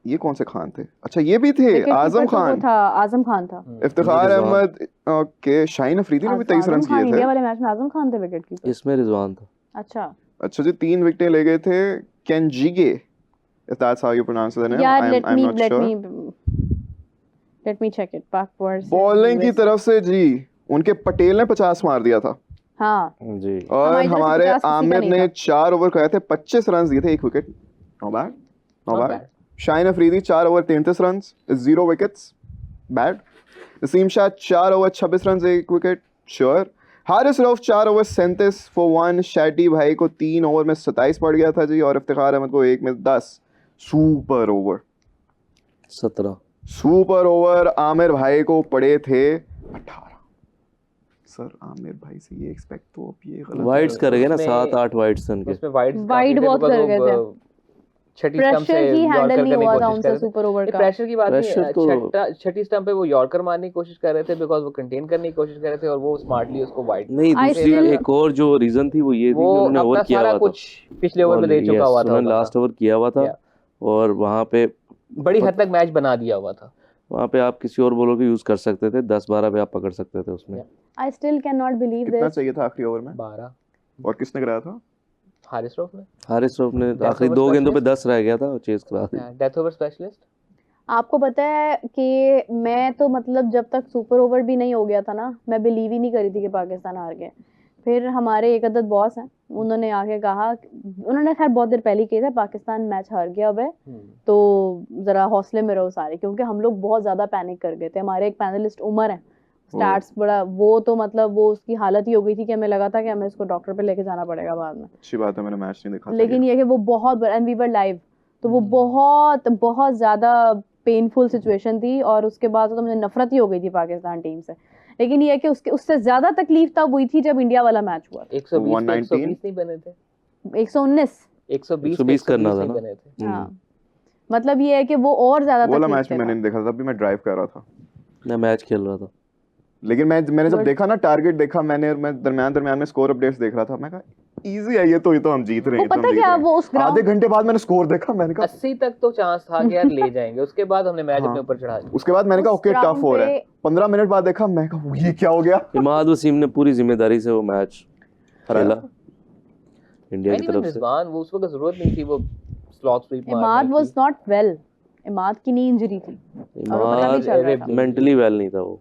ये कौन से खान थे? अच्छा ये भी थे आजम खान, था, आजम खान था। इफ्तिखार रिजवान। अहमद, ओके शाहीन अफरीदी ने भी 23 रन आजम खान किए इंडिया थे। वाले मैच में आजम खान थे विकेट कीपर। इसमें रिजवान था। अच्छा अच्छा जी 3 विकेटें ले गए थे केंजिगे, if that's how you pronounce the name. यार I'm not sure. Let me check it Pak versus bowling की तरफ से जी उनके पटेल ने 50 मार दिया था हाँ जी। और हमारी तरफ से हमारे 50 किसी का आमिर नहीं ने था। 4 ओवर कराए थे, 25 रन दिए थे, 1 wicket. No bad, no Not bad. bad. Shaheen Afridi 4 over 33 run, 0 wickets, bad. Naseem Shah 4 over 26 run, 1 wicket, sure. Haris Rauf 4 over 37 for 1। Shaddy भाई को 3 ओवर में 27 पड़ गया था जी और इफ्तिखार अहमद को 1 में 10। Super over 17। Super over Aamir भाई को पड़े थे 18। सर आमिर भाई से ये एक्सपेक्ट तो अब ये गलत वाइड्स है। करेंगे ना, उसमें- 7-8 वाइड्स उनके। उसमें वाइड Wide बहुत कर गए थे। छठी स्टंप से प्रेशर ही हैंडल यॉर्कर नहीं करने हुआ की था कोशिश उनसे कर रहे थे। सुपर ओवर का। प्रेशर की बात Pressure नहीं, तो- छठी स्टंप पे वो यॉर्कर मारने की कोशिश कर रहे थे बिकॉज वो कंटेन करने की कोशिश कर रहे थे और वो स्मार्टली उसको वाइड। नहीं, I दूसरी still- एक और जो रीजन थी वो ये थी कि वो उन्होंने अपना ओवर किया सारा हुआ था। कुछ पिछले ओवर में दे चुका हुआ था। उन्होंने लास्ट ओवर किया हुआ था Yeah. और वहाँ पे बड़ी हद तक मैच बना दिया हुआ था। आप किसी और बॉलर को यूज कर सकते थे, 10-12 पे आप पकड़ सकते थे उसमें। I still can not believe कितना दिस। चाहिए था आखिरी ओवर में 12 और किसने कराया था? हारिस रऊफ ने हारिस रऊफ ने Death आखिरी over 2 गेंदों पे specialist? 10 रह गया था और चेस करा दी। Death over specialist. आपको पता है कि मैं तो मतलब जब तक सुपर ओवर भी नहीं हो गया था ना, मैं बिलीव ही नहीं करी थी कि पाकिस्तान हार गए। फिर हमारे एक अदद बॉस हैं, उन्होंने आके कहा, उन्होंने खैर बहुत देर पहले किया था, पाकिस्तान मैच हार गया अब है तो ज़रा हौसले में रहो सारे, क्योंकि हम लोग बहुत ज़्यादा पैनिक कर गए थे। हमारे एक पैनलिस्ट उमर है, स्टैट्स बड़ा, वो तो मतलब वो उसकी हालत ही हो गई थी कि हमें लगा था कि हमें इसको डॉक्टर पे लेके जाना पड़ेगा बाद में। अच्छी बात है मैंने मैच नहीं देखा था लेकिन ये कि वो बहुत एंड वी वर लाइव, तो वो बहुत बहुत ज़्यादा पेनफुल सिचुएशन थी और उसके बाद तो मुझे नफरत ही हो गई थी पाकिस्तान टीम से। लेकिन ये कि उसके उससे ज़्यादा तकलीफ तब हुई थी जब इंडिया वाला मैच हुआ। 120 पे 119 120 नहीं बने थे। 119 120 करना था नहीं ना। बने थे। हाँ, मतलब ये है कि वो और ज़्यादा वो वाला तकलीफ मैच थे। मैंने नहीं देखा था, तभी मैं ड्राइव कर रहा था। मैं मैच खेल रहा था। लेकिन मैंने जब Good. देखा ना टारगेट देखा, मैं दरमियान में स्कोर अपडेट्स देख रहा था, मैं कहा इजी है ये तो हम जीत रहे वो हैं, ये तो हम पता जीत क्या, रहे हैं। वो उस आधे ग्राउंड घंटे बाद मैंने स्कोर देखा, मैंने कहा 80 तक तो चांस था कि यार ले जाएंगे, उसके बाद हमने मैच हाँ। अपने ऊपर चढ़ा दिया। उसके बाद मैंने कहा उस ओके टफ ground हो रहा है। पे- 15 मिनट बाद देखा, मैं कहा ये क्या हो गया। इमाद वसीम ने पूरी जिम्मेदारी से वो मैच खेला इंडिया की तरफ से। रिजवान वो उस वक्त जरूरत नहीं थी वो slog sweep Imad was not well, Imad की नी इंजरी थी और वो पता भी चल रहा था। मेंटली वेल नहीं था वो।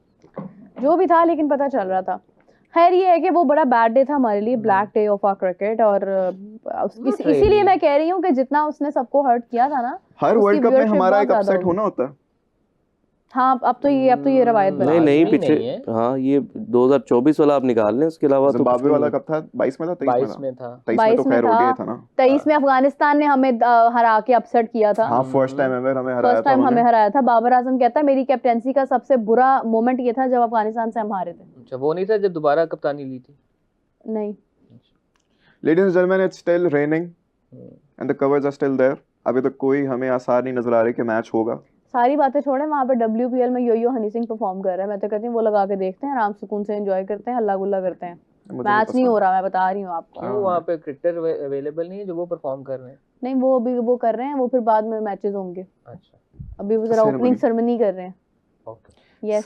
जो भी था लेकिन पता चल रहा था। खैर ये है कि वो बड़ा बैड डे था हमारे लिए, black day of our cricket, और इसीलिए मैं कह रही हूँ कि जितना उसने सबको हर्ट किया था ना, हर उसकी वर्ल्ड कप में viewership हमारा बहुत एक ज्यादा अपसेट होगी। होना होता है। हाँ अब तो ये रवायत बन नहीं गई। नहीं, नहीं पीछे है। हाँ ये 2024 वाला आप निकाल लें, उसके अलावा तो कुछ जिम्बाब्वे नहीं वाला है। कब था? 22 में था, 23 22 में में था। था। 23 में तो 22 में खैर था। हो गया था ना। 23 में अफगानिस्तान ने हमें हरा के अपसेट किया था। हाँ फर्स्ट टाइम एवर हमें हराया फर्स्ट था टाइम हमें उन्होंने। हराया था। बाबर आजम कहता है मेरी कैप्टेंसी का सबसे बुरा मोमेंट ये था जब अफगानिस्तान से हम हारे थे। अच्छा वो नहीं था जब दोबारा कप्तानी ली थी? नहीं Ladies and gentlemen, it's still raining and the covers are still there. अभी तक कोई हमें आसार नहीं नजर आ रही कि मैच होगा. सारी बातें छोड़े, वहाँ पे WPL में यो हनी सिंह परफॉर्म कर रहा है, मैं तो कहती हूँ वो लगा के देखते हैं, आराम सुकून से एंजॉय करते हैं, हल्ला गुल्ला करते हैं. मैच नहीं हो रहा, मैं बता रही हूँ आपको. क्यों वहाँ पे क्रिकेटर अवेलेबल नहीं है जो वो परफॉर्म कर रहे हैं? नहीं, वो अभी वो कर रहे हैं, वो फिर बाद में मैचेस होंगे. अच्छा, अभी वो जरा ओपनिंग सेरेमनी कर रहे हैं. ओके. यस,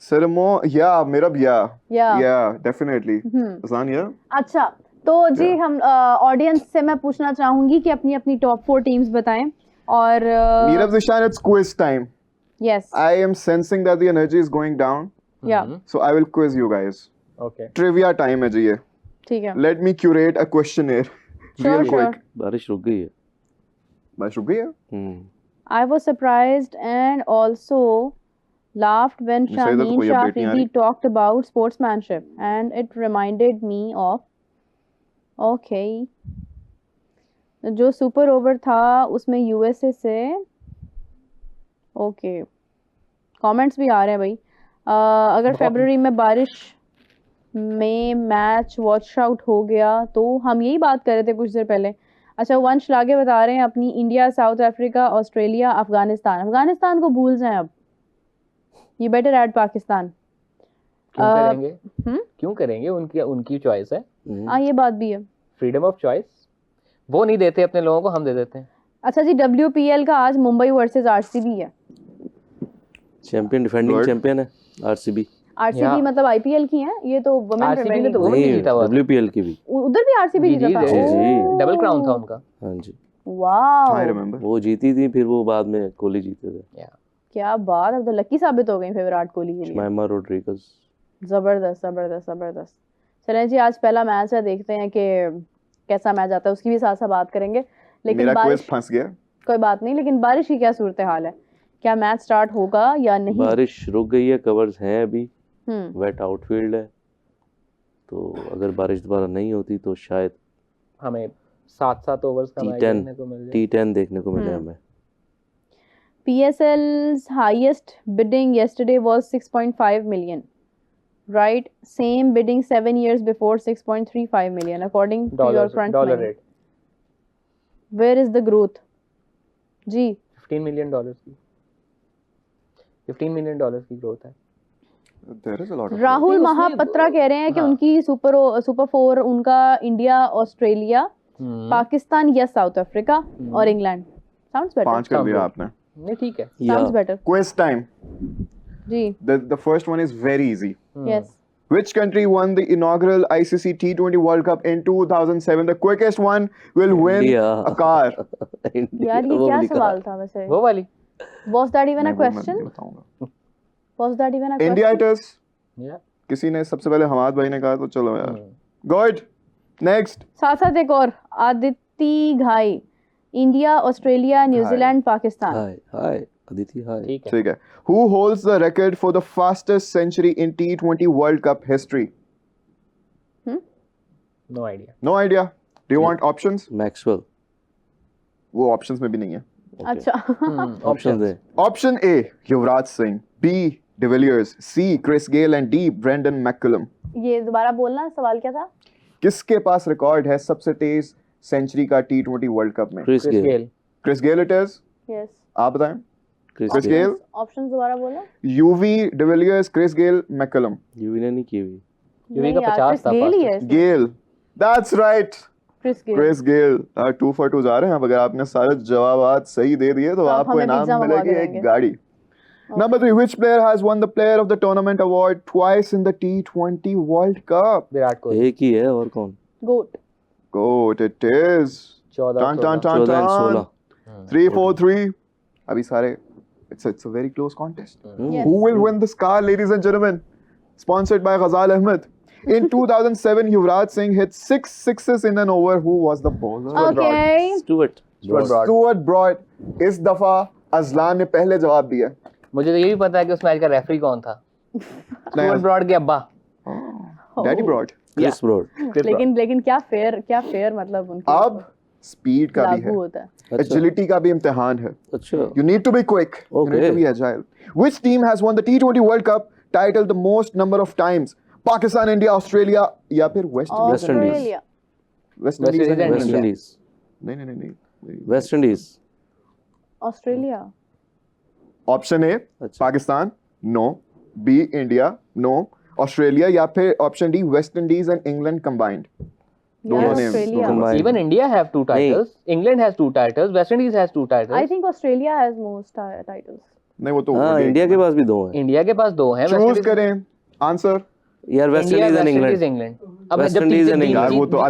Ceremony, yeah, मेरा भी या yeah, definitely. Azlan, yeah. अच्छा, तो जी हम ऑडियंस से मैं पूछना चाहूंगी कि अपनी अपनी टॉप 4 टीम्स बताएं. और Meerav Zishan, it's quiz time. Yes, I am sensing that the energy is going down, या so I will quiz you guys. Okay. Trivia time है जी ये. ठीक है. Let me curate a questionnaire. Sure, Real sure. quick. बारिश रुक गई है. बारिश रुक गई है? I was surprised and also laughed when इधर तो Shameen कोई update नहीं आ Shafidi रही. talked about sportsmanship, and it reminded me of okay, जो सुपर ओवर था उसमें USA से ओके. कमेंट्स भी आ रहे हैं भाई. अगर फरवरी में बारिश में मैच वॉच आउट हो गया तो हम यही बात कर रहे थे कुछ देर पहले. अच्छा, वंश लागे बता रहे हैं अपनी India, south Africa, Australia, Afghanistan को भूल जाएं अब. You better add Pakistan. क्यों करेंगे? हम्म? क्यों करेंगे? उनकी चॉइस है, हाँ, ये बात भी है. Freedom of choice. वो नहीं देते अपने लोगों को, हम दे देते हैं. अच्छा जी, WPL का आज मुंबई वर्सेस RCB है. Champion, defending Good. चैंपियन है RCB. RCB Yeah. मतलब IPL की है, ये तो वुमेन RCB ने प्रीमियर तो वो नहीं, नहीं जीता हुआ. WPL की भी. उधर भी RCB जी, जीता था. जी, जी. डबल क्राउन था उनका. हाँ जी, वाओ, I remember. वो जीती थी, फिर वो बाद में कोहली जीते थे. क्या बात. अब तो लकी साबित हो गई फिर विराट कोहली के लिए. शमाइमा रोड्रिगस. जबरदस्त जबरदस्त जबरदस्त. चलें जी, आज पहला मैच है, देखते हैं कि कैसा मैच आता है, उसकी भी साथ साथ बात करेंगे. लेकिन मेरा बारिश, क्विज फंस गया. कोई बात नहीं, लेकिन बारिश की क्या सूरत हाल है? क्या मैच स्टार्ट होगा या नहीं? बारिश रुक गई है, कवर्स हैं अभी, हम्म, वेट आउटफील्ड है, तो अगर बारिश दोबारा नहीं होती तो शायद हमें 7 ओवर्स का मैच T10 देखने को मिल जाए. T10 देखने को मिले हमें. PSL's highest bidding yesterday was 6.5 million. Right, same bidding 7 years before 6.35 million, according to your front dollar man. Rate Where is the growth? जी, $15 million की. $15 million की ग्रोथ है. There is a lot of. Rahul उसमें महापत्रा कह रहे हैं कि हाँ. उनकी सुपर 4 उनका इंडिया, ऑस्ट्रेलिया, पाकिस्तान या साउथ अफ्रीका और इंग्लैंड. Sounds better. 5 कर दिया आपने. नहीं, ठीक है. Sounds better. Quiz time. जी, The first one is very easy. Yes. Which country won the inaugural ICC T20 World Cup in 2007? The quickest one will win India. a car. यार ये क्या सवाल था वैसे? वो वाली. Was that even a नहीं, वो मैं question? नहीं बताऊंगा. Was that even a question? India it is. Yeah. किसी ने सबसे पहले हमाद भाई ने कहा तो चलो यार. Good. Next. साथ साथ एक और, आदित्य घाई, इंडिया, ऑस्ट्रेलिया, न्यूजीलैंड, पाकिस्तान. हाय हाय अदिति हाय. ठीक है. ठीक है. Who holds the record for the fastest century in T20 World Cup history? No idea. No idea. Do you want options? Maxwell. वो options में भी नहीं है. अच्छा. ऑप्शन दे. Option A, Yuvraj Singh. B, De Villiers. C, Chris Gayle and D, Brendan McCullum. ये दोबारा बोलना, सवाल क्या था? किसके पास रिकॉर्ड है सबसे तेज सेंचुरी का T20 वर्ल्ड कप में? Chris Gayle. Gayle. Chris Gayle it is. Yes. आप बताएं. क्रिस Chris गेल. Gayle, ऑप्शंस दोबारा बोलो. UV, de Villiers, Chris Gayle, McCullum. UV ने नहीं की हुई. यूवी का नहीं यार, 50 था क्रिस गेल ही है. Gayle. That's right. Chris Gayle. Chris Gayle. 2 for 2 जा रहे हैं. अब अगर आपने सारे जवाब सही दे दिए तो तो आप आपको हमें इनाम पिज्जा मंगवा मिलेगी के एक देंगे. गाड़ी. Number 3, which player has won the player of the tournament award twice in the T20 World Cup? Virat Kohli. एक ही है और कौन? गोट. Goat it is. 14. Tan tan tan 14 and tan. 16. 3-4-3. अभी सारे it's a very close contest. Yes. Who will win this car, ladies and gentlemen? Sponsored by Ghazal Ahmed. In 2007, Yuvraj Singh hit 6 sixes in an over. Who was the bowler? Okay. Stuart. Stuart Broad. इस दफा Azlan ने पहले जवाब दिया. मुझे तो ये भी पता है कि उस मैच का रेफरी कौन था. स्टुअर्ट ब्रॉड के अब्बा. Daddy Broad. Chris Broad. लेकिन क्या फेयर मतलब उनकी अब स्पीड का भी लागू है. होता है. Agility का भी इम्तिहान है. अच्छा. You need to be quick. You need Okay. to be agile. Which team has won the T20 World Cup title the most number of times? Pakistan, India, Australia या फिर West Indies? West Indies. Australia, West Indies Indies and West India. Indies, नहीं। West Indies. Australia, option A अच्छा। Pakistan, no. B India, no. Australia या फिर option D West Indies and England combined. दोनों यार ने Australia. combined. Even India have 2 titles. England has 2 titles. West Indies has 2 titles. I think Australia has most titles. नहीं, वो तो हाँ, India के पास भी 2 हैं India के पास 2 हैं. West चूज Indies- करें आंसर। यार, West India, Indies and West Indies, England. England. अब West जब Indies तीन- and तीन- यार वो तो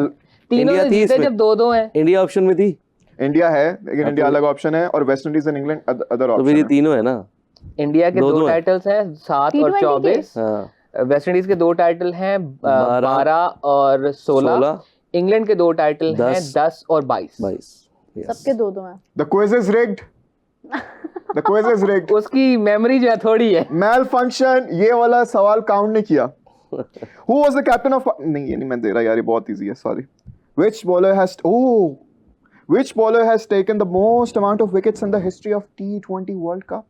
तीनों India ने थी जीते इसमें। जब 2-2 हैं. इंडिया ऑप्शन में थी, इंडिया है लेकिन इंडिया अलग ऑप्शन है और waste Indies and England other तो फिर ऑप्शन ये है। तीनों है ना। इंडिया के 2 दो हैं। टाइटल्स हैं 7 और T20 24. हाँ, वेस्ट इंडीज के 2 टाइटल हैं 12 और 16. इंग्लैंड के 2 टाइटल हैं 10 10 और 22. 22। सबके 2-2 हैं. The quiz is rigged. The quiz is rigged. उसकी मेमोरी जो है थोड़ी है. मैल फंक्शन, ये वाला सवाल काउंट नहीं किया। Who was the captain of नहीं, ये नहीं मैं दे रहा यार, ये बहुत इजी है, sorry. Which bowler has taken the most amount of wickets in the history of T20 World Cup?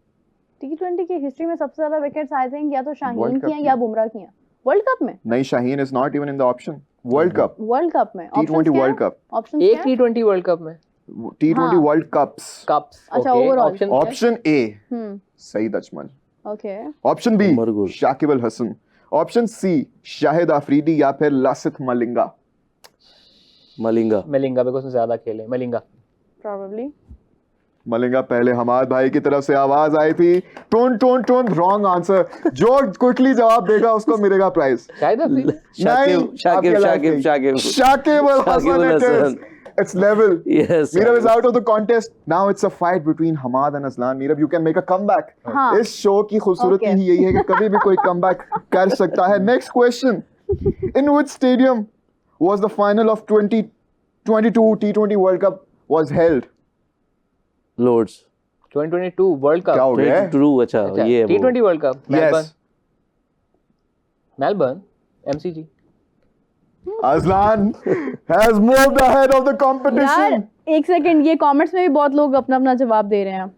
T20 की हिस्ट्री में सबसे ज्यादा विकेट्स आई थिंक या तो शाहीन World की Cup हैं या बुमराह की हैं. वर्ल्ड कप में, नहीं, Shaheen is not even in the option. World Cup, world cup में T20 World Cup, ऑप्शन एक T20 वर्ल्ड कप में T20 हाँ. World Cups. कप्स. अच्छा, overall. Option A, hmm, Saeed Ajmal. Okay. Option B, Umar Gul. Shakib Al Hasan. Option C, Shahid Afridi या फिर Lasith Malinga. Malinga. Malinga, because उसने ज्यादा खेले. मलिंगा. प्रोबेबली मलिंगा पहले हमाद भाई की तरफ से आवाज आई थी, टून रॉन्ग आंसर। जो क्विकली जवाब देगा उसको मिलेगा प्राइज। शायद Afridi. Shakib Shakib Al Hasan. It's level. Yes. Mirav is out of the contest. Now it's a fight between Hamad and Aslan. Mirav, you can make a comeback. हाँ. इस शो की खूबसूरती Okay. ही यही है कि कभी भी कोई comeback कर सकता है। Next question. In which stadium was the final of 2022 T20 World Cup was held? Lords। 2022 world क्या कप. हो गया है? True, अच्छा, ये वो। T20 world cup. Yes. Melbourne. MCG. Aslan has moved ahead of the यार competition. एक second, ये कमेंट्स में भी बहुत लोग अपना अपना जवाब दे रहे हैं.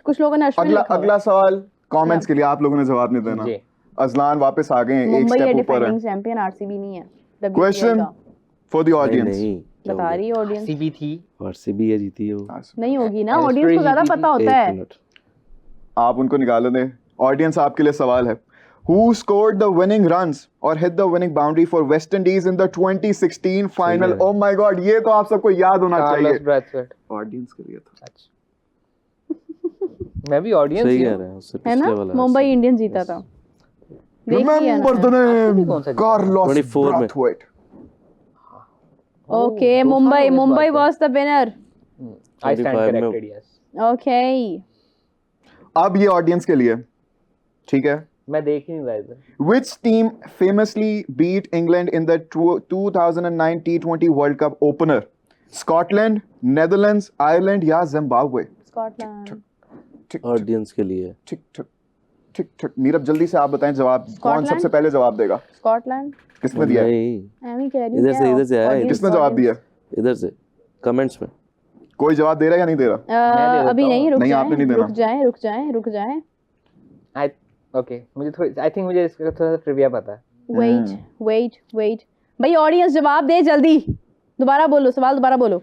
कुछ लोगों ने अश्विन अगला लिखा हुआ है. अगला सवाल कमेंट्स के लिए, आप लोगों ने जवाब नहीं देना। जी. अजलान वापस आ गए हैं, एक मुंबई है स्टेप ऊपर है। डिफेंडिंग चैंपियन, आरसीबी नहीं है. WPL क्वेश्चन का. फॉर द नहीं, ऑडियंस। नहीं, क्या बता हो रही है ऑडियंस. CB थी. गया? आरसीबी है, जीती है वो। नहीं होगी ना, Aspire ऑडियंस को ज्यादा जीती पता एक होता है. मिनट। आप उनको निकालो दे। ऑडियंस आपके लिए सवाल है। Who scored the winning runs or hit the winning boundary for West Indies in the 2016 final? है। Oh my God, ये तो आप सबको याद होना कार्लोस चाहिए। ब्रैथवेट. ऑडियंस के लिए था। मैं भी ऑडियंस सही ही कह हूँ. रहे हैं, उससे है ना, पिछले वाला मुंबई RCB। इंडियंस जीता था. देख लिया Remember ना. the name, कौन सा जीता? Carlos 24 में। Brathwaite. ओके, दो साल मुंबई हो गए इस मुंबई बात को. Was the winner. I stand 25 में- corrected, yes. ओके. अब ये ऑडियंस के लिए, ठीक है। मैं देख ही नहीं रहा इधर. Which team famously beat England in the 2009 T20 World Cup opener? Scotland, Netherlands, Ireland या Zimbabwe? स्कॉटलैंड. ठीक ऑडियंस के लिए। ठीक। नीरव जल्दी से आप बताएं जवाब, कौन Scotland? सबसे पहले जवाब देगा? स्कॉटलैंड. किसने दिया है? नहीं, एमी कह रही हूँ इधर से- क्या? इधर से आया है। Audience- किसने जवाब दिया? इधर से कमेंट्स में। कोई जवाब दे रहा है या नहीं दे रहा? मैं दे देता अभी हूँ. नहीं, रुक नहीं, आपने नहीं देना। रुक जाएं. ओके, मुझे थोड़ी आई थिंक मुझे इसका थोड़ा सा ट्रिविया पता है. वेट. भाई ऑडियंस जवाब दे जल्दी. दोबारा बोलो, सवाल दोबारा बोलो.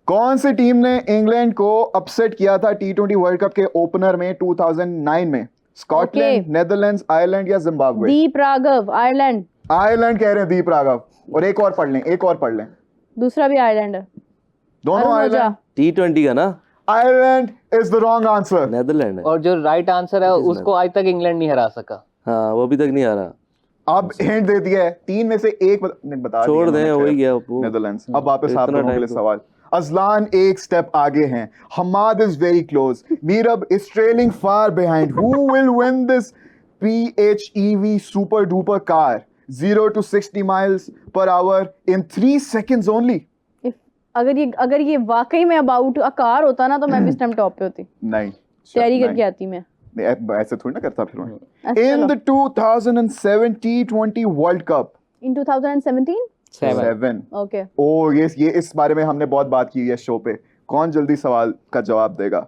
कौन सी टीम ने इंग्लैंड को अपसेट किया था T20 वर्ल्ड कप के ओपनर में 2009 में? स्कॉटलैंड, नेदरलैंड्स, आयरलैंड या जिम्बाब्वे? दीप राघव, आयरलैंड. आयरलैंड कह रहे हैं दीप राघव। और एक और पढ़ लें। दूसरा भी आयरलैंड है. दोनों अरुण आयरलैंड। ओझा. T20 का ना, Ireland is the wrong answer. Netherland है। और जो राइट आंसर है It is उसको आज तक इंग्लैंड नहीं हरा सका. हाँ, वो अभी तक नहीं आ रहा। अब हिंट दे दिया है, 3 में से एक बता छोड़ दें, हो ही गया वो। नेदरलैंड्स। अब वापस आप इतना लोगों के time लिए तो- सवाल। अजलान एक स्टेप आगे हैं, Hamad is very close, Meerab is trailing far behind. Who will win this PHEV super duper car 0 to 60 miles per hour in 3 seconds only? अगर ये वाकई में अबाउट अ कार होता ना तो मैं भी स्टम टॉप पे होती. नहीं, तैयारी नहीं। करके आती मैं. नहीं, ऐसे थोड़ी ना करता फिर मैं। अच्छा, In चलो. the 2007 T20 World Cup In 2017. 7. Okay. ओ ये इस बारे में हमने बहुत बात की है शो पे। कौन जल्दी सवाल का जवाब देगा?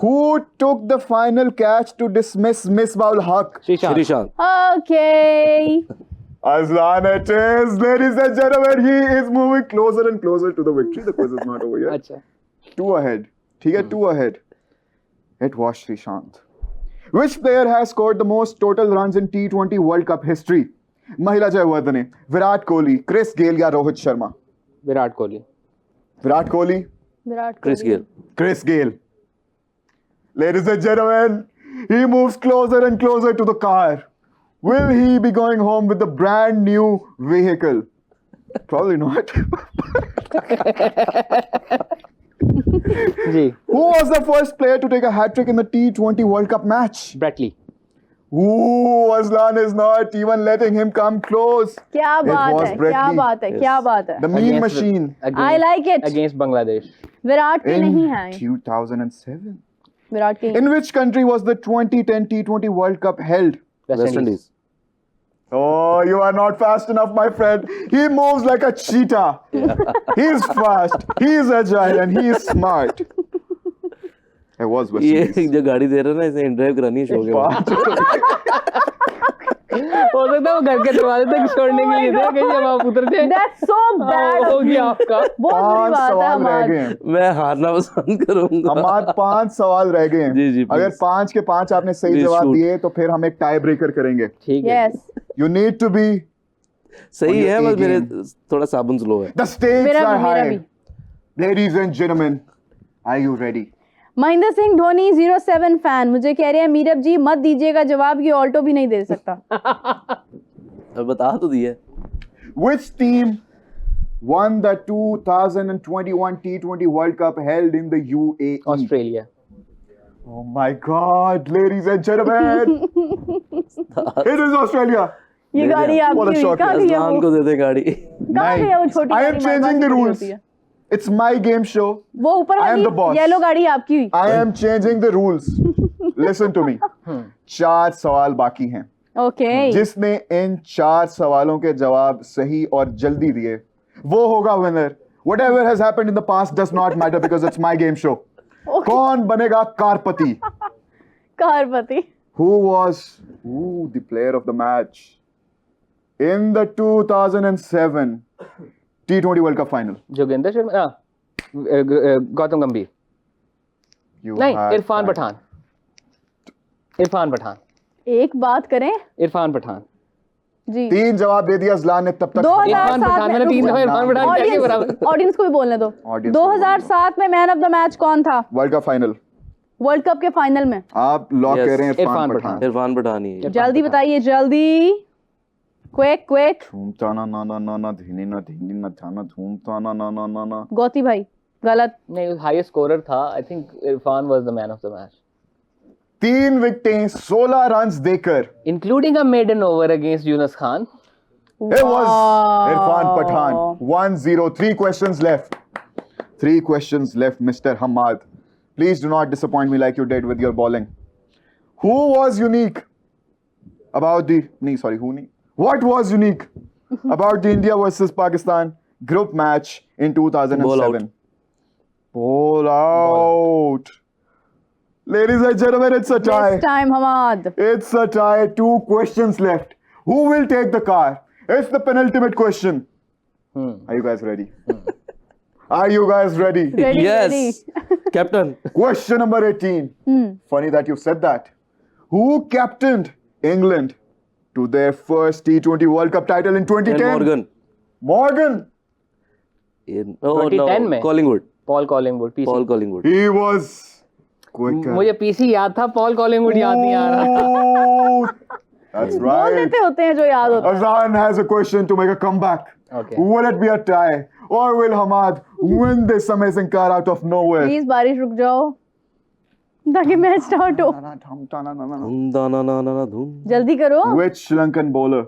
Who took the final catch to dismiss Misbah-ul Haq? Sreesanth. Sreesanth. Okay. Aslan it is, ladies and gentlemen. He is moving closer and closer to the victory. The quiz is not over yet. अच्छा 2 ahead. ठीक है, 2 ahead. It was Srishant. Which player has scored the most total runs in T20 World Cup history? Mahela Jayawardene, Virat Kohli, Chris Gayle या Rohit Sharma? Virat Kohli Virat Kohli, Virat Chris Gayle Chris Gayle. Ladies and gentlemen, he moves closer and closer to the car. Will he be going home with the brand new vehicle? Probably not. जी Who was the first player to take a hat-trick in the T20 World Cup match? ब्रैटली Ooh, Aslan is not even letting him come close. क्या It बात was है, Brett क्या Lee. बात है, क्या बात है. The meme machine. I like it. Against Bangladesh Virat के नहीं In है. 2007. विराट के. In which country was the 2010 T20 World Cup held? West Indies Oh, you are not fast enough, my friend. He moves like a cheetah. He's fast, he's agile, and he is smart. I was West ये Indies. जो गाड़ी दे रहा है ना इसे drive करानी है show के बाद हो सकता है वो घर के दरवाजे तक छोड़ने के लिए थे कहीं जब आप उतर जाए That's so bad. हो of गया you. आपका बहुत बुरी 5 बात है सवाल रह हमाद. गए हैं. मैं हारना पसंद करूंगा हमाद 5 सवाल रह गए हैं. जी, जी, अगर please. 5 के 5 आपने सही Please जवाब shoot. दिए तो फिर हम एक टाई ब्रेकर करेंगे. ठीक है Yes. You need to be. सही है बस मेरे Again. थोड़ा साबुन स्लो है The stakes मेरा are भी, मेरा high. भी. Ladies and gentlemen, are you ready? Mahendra Singh Dhoni 07 fan मुझे कह रहे हैं मीरब जी मत दीजिएगा जवाब, ये ऑल्टो भी नहीं दे सकता. अब बता तो दिया Which team won the 2021 T20 World Cup held in the UAE? Australia Oh my God, ladies and gentlemen, it is Australia. ये दे गाड़ी दिया. आपकी What a हुई. shock. कहाँ गई है असलान वो? को दे दे गाड़ी कहाँ गई है वो छोटी I am गाड़ी? changing हमारे the पास rules. होती है. It's my game show. वो ऊपर I am the boss. वाली येलो गाड़ी आपकी हुई. I am changing the rules. Listen to me. 4 सवाल बाकी हैं. ओके. जिसने इन 4 सवालों के जवाब सही और जल्दी दिए वो होगा winner. Whatever has happened in the past does not matter because it's my game show. कौन बनेगा कारपति? कारपति. Who was the player of the match in the 2007 T20 World Cup final? Joginder Sharma Gautam गंभीर You नहीं had इरफान that. पठान इरफान पठान एक बात करें इरफान पठान जी. 3 जवाब दे दिया Azlan ने तब तक. 2007 पठान मैंने 3 दफा इरफान पठान क्या किया बराबर ऑडियंस को भी बोलने दो. Audience को 2007 में मैन ऑफ द मैच कौन था world cup final. World cup के फाइनल में? आप लॉक Yes. कर रहे हैं इरफान इरफान पठान. इरफान पठानी है जल्दी बताइए, जल्दी. क्विक. झूमता ना ना ना ना ना धीनी ना धीनी ना जाना झूमता ना ना ना ना ना. गौती भाई गलत. नहीं हाईएस्ट स्कोरर था I think Irfan was the man of the match 3 विकेटें 16 रन्स देकर including a maiden over against Younis Khan it was Irfan Pathan. 1-0. 3 questions left. 3 questions left, Mr. Hamad. Please do not disappoint me like you did with your bowling. Who was unique about the... What was unique about the India versus Pakistan group match in 2007? Ball out. Ball out. Ladies and gentlemen, it's a tie. This time Hamad. It's a tie. 2 questions left. Who will take the car? It's the penultimate question. Are you guys ready? Are you guys ready? Ready, Yes. ready. Captain Question number 18. Funny that you said that. Who captained England to their first T20 World Cup title in 2010? Morgan Morgan. 2010 में? Collingwood Paul Collingwood PC Paul Collingwood He was quicker. मुझे PC याद था Paul Collingwood याद नहीं आ रहा Ooh, that's बोल right. देते होते हैं जो याद होता है. Azan has a question to make a comeback. Okay. Will it be a tie? Or will Hamad win this amazing car out of nowhere? Please बारिश रुक जाओ ताकि मैच स्टार्ट हो. धूम दाना ना ना ना धूम जल्दी करो. Which Sri Lankan bowler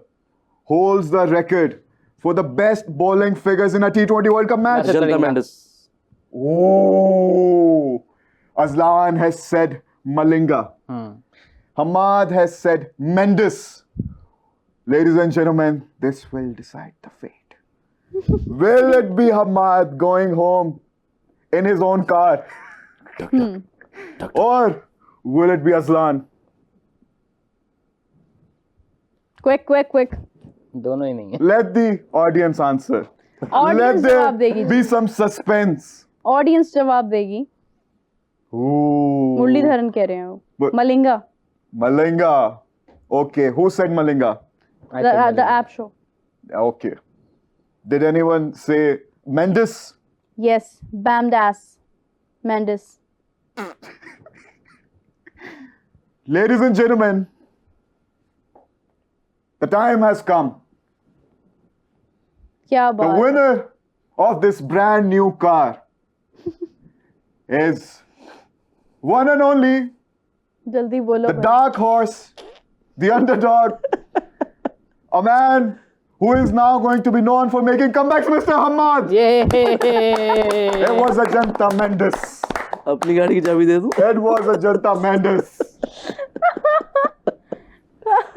holds the record for the best bowling figures in a T20 World Cup match? Rashid Janata Khan. Mendis Oh, Aslan has said Malinga. Hamad has said Mendes. Ladies and gentlemen, this will decide the fate. Will it be Hamad going home in his own car? Or will it be Aslan? Quick. दोनों ही नहीं है। Let the audience answer. Audience Let जवाब there देगी। be some suspense. Audience जवाब देगी। Ooh. Muraleedharan कह रहे हैं वो। But- Malinga, Malinga. Okay, who said Malinga? I said the Malinga. app show. Okay. Did anyone say Mendes? Yes, Bamdas, Mendes. Ladies and gentlemen, the time has come. क्या The बात है। winner of this brand new car is one and only जल्दी बोलो the भाई। dark horse, the underdog, a man who is now going to be known for making comebacks, Mr. Hamad. It was a Janta Mendes. अपनी गाड़ी की चाबी दे दूं? It was a Janta Mendes.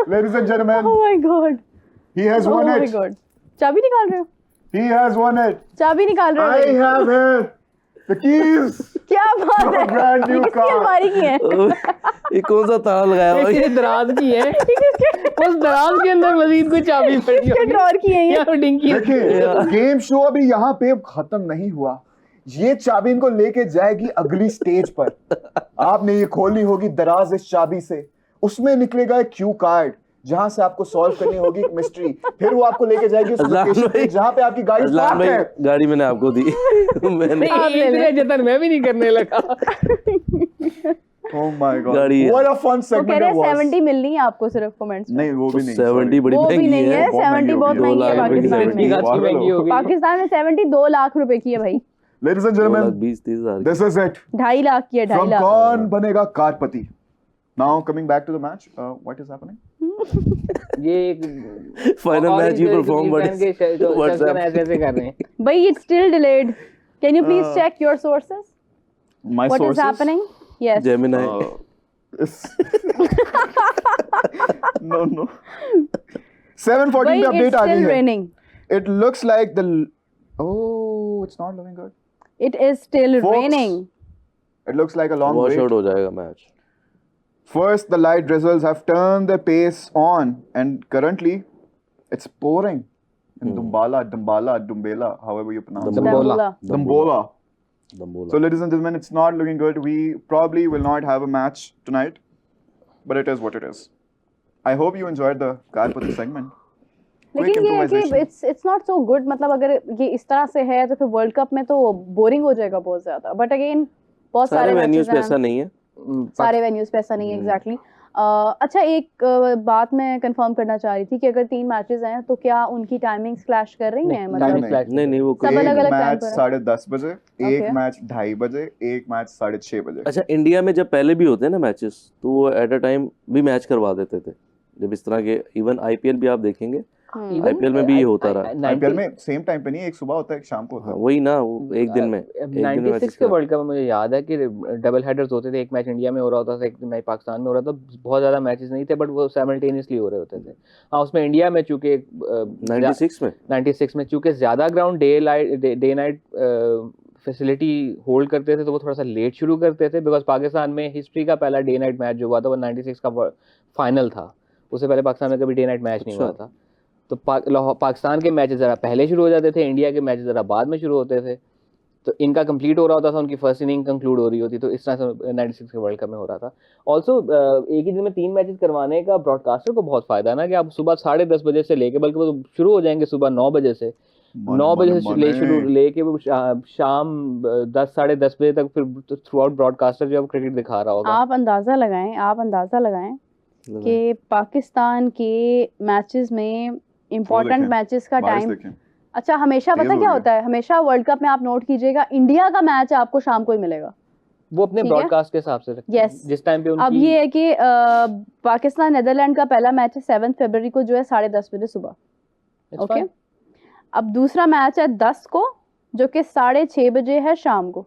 Ladies and gentlemen, Oh my god. he has Oh won my it. god. चाबी निकाल रहे हो? He has won it. चाबी निकाल रहे हो? I have here the keys. क्या बात है? brand new ये किसकी car. अलमारी की है? ये कौन सा ताला लगाया हुआ है? ये दराज की है। उस दराज के अंदर मजीद कोई चाबी पड़ी किसके होगी। ड्रॉर की है ये? या डिंकी है। देखिए गेम शो अभी यहाँ पे खत्म नहीं हुआ। ये चाबी इनको लेके जाएगी अगली स्टेज पर। आपने ये खोलनी होगी दराज इस चाबी से, उसमें निकलेगा एक क्यू कार्ड जहां से आपको सॉल्व करनी होगी एक मिस्ट्री। फिर वो आपको लेके जाएगी उस अजलान लोकेशन पे भाई- जहां पे आपकी गाड़ी अजलान पार्क भाई, है। गाड़ी मैंने आपको दी। मैंने आप ले इतने जतन मैं भी नहीं करने लगा। Oh my god. गाड़ी है। What a fun वो कह segment रहे it हैं was. 70 मिलनी है आपको सिर्फ कमेंट्स में। नहीं वो भी नहीं। 70 बड़ी वो भी महंगी नहीं है, बहुत 70 बहुत महंगी महंगी है होगी। पाकिस्तान सेवेंटी में। काफी महंगी हो गई। पाकिस्तान में 72 लाख रुपए की है भाई। Ladies and 2 gentlemen, लाख 20-30 हजार की। this is it. 2.5 लाख की है, 2.5 From लाख। कौन बनेगा कारपति? Now coming back to the match, what is happening? ये एक Final और match you एक perform, but पहन के WhatsApp. शक्सन ऐसे कर रहे हैं। भाई it's still delayed. Can you please check your sources? My What is sources? happening? Yes. Gemini. No, no. 7:14 भाई पे it's अपडेट आ गई still है। raining. It looks like the oh, it's not looking good. It is still Folks, raining. It looks like a long wash wait. Out हो जाएगा match. First, the light drizzles have turned their pace on, and currently, it's pouring in Dumbala, Dumbela, however you pronounce it. Dambola. Dambola. Dambola. So, ladies and gentlemen, it's not looking good. We probably will not have a match tonight, but it is what it is. I hope you enjoyed the Karpati segment. Quick लेकिन ये है कि improvisation. it's not so good, मतलब अगर ये इस तरह से है तो फिर वर्ल्ड कप में तो बोरिंग हो जाएगा बहुत ज्यादा। बट अगेन बहुत सारे सारे वेन्यूज मैचेस पे हैं, ऐसा नहीं है। सारे वेन्यूज पे ऐसा नहीं है एग्जैक्टली। अच्छा एक बात मैं कंफर्म करना चाह रही थी कि अगर 3 मैचेस हैं तो क्या उनकी टाइमिंग्स क्लैश कर रही हैं? नहीं, मतलब नहीं। नहीं वो सब एक अलग-अलग टाइम मैच पर है। 10:30 बजे, एक Okay. मैच 2:30 बजे, एक मैच 6:30 बजे। अच्छा इंडिया में जब पहले भी होते हैं ना मैचेस तो वो एट अ टाइम भी मैच करवा देते थे। जब इस तरह के इवन आईपीएल भी आप देखेंगे, आईपीएल में भी ये होता रहा। आईपीएल में सेम टाइम पे नहीं, एक सुबह होता है एक शाम को होता हाँ, है। वही ना वो एक दिन में 96 के वर्ल्ड कप में मुझे याद है कि डबल हेडर्स होते थे। एक मैच इंडिया में हो रहा होता था, एक मैच पाकिस्तान में हो रहा था। बहुत ज्यादा मैचेस नहीं थे बट वो साइमल्टेनियसली हो रहे होते थे। हाँ उसमें इंडिया में चूंकि 96 में चूंकि ज्यादा ground day night facility hold करते थे तो वो थोड़ा सा लेट शुरू करते थे। बिकॉज पाकिस्तान में हिस्ट्री का पहला डे नाइट मैच जो हुआ था वो 96 का फाइनल था। उससे पहले पाकिस्तान में कभी डे नाइट मैच नहीं हुआ था। तो पाकिस्तान के मैचेस ज़रा पहले शुरू हो जाते थे, इंडिया के मैचेस ज़रा बाद में शुरू होते थे। तो इनका कंप्लीट हो रहा होता था, उनकी फर्स्ट इनिंग कंक्लूड हो रही होती। तो इस तरह से 96 के वर्ल्ड कप में हो रहा था। ऑल्सो एक ही दिन में 3 मैचेस करवाने का ब्रॉडकास्टर को बहुत फायदा है ना कि आप सुबह 10:30 बजे से लेके, बल्कि वो शुरू हो जाएंगे सुबह 9 बजे से, 9 बजे से शुरू लेके वो शाम 10 साढ़े 10 बजे तक फिर थ्रू आउट ब्रॉडकास्टर जो है क्रिकेट दिखा रहा होगा। आप अंदाजा लगाएं कि पाकिस्तान के मैचेस में इम्पोर्टेंट देखें, मैचेस का बारिश टाइम देखें। अच्छा हमेशा तेज पता हो क्या गया। होता है, हमेशा वर्ल्ड कप में आप नोट कीजिएगा इंडिया का मैच आपको शाम को ही मिलेगा। वो अपने ठीक है? ब्रॉडकास्ट के हिसाब से रखते हैं। Yes. जिस टाइम पे अब उनकी ये है कि पाकिस्तान नेदरलैंड का पहला मैच है 7 फरवरी को जो है 10:30 बजे सुबह। It's okay fine. अब दूसरा मैच है 10 को जो कि 6:30 बजे है शाम को।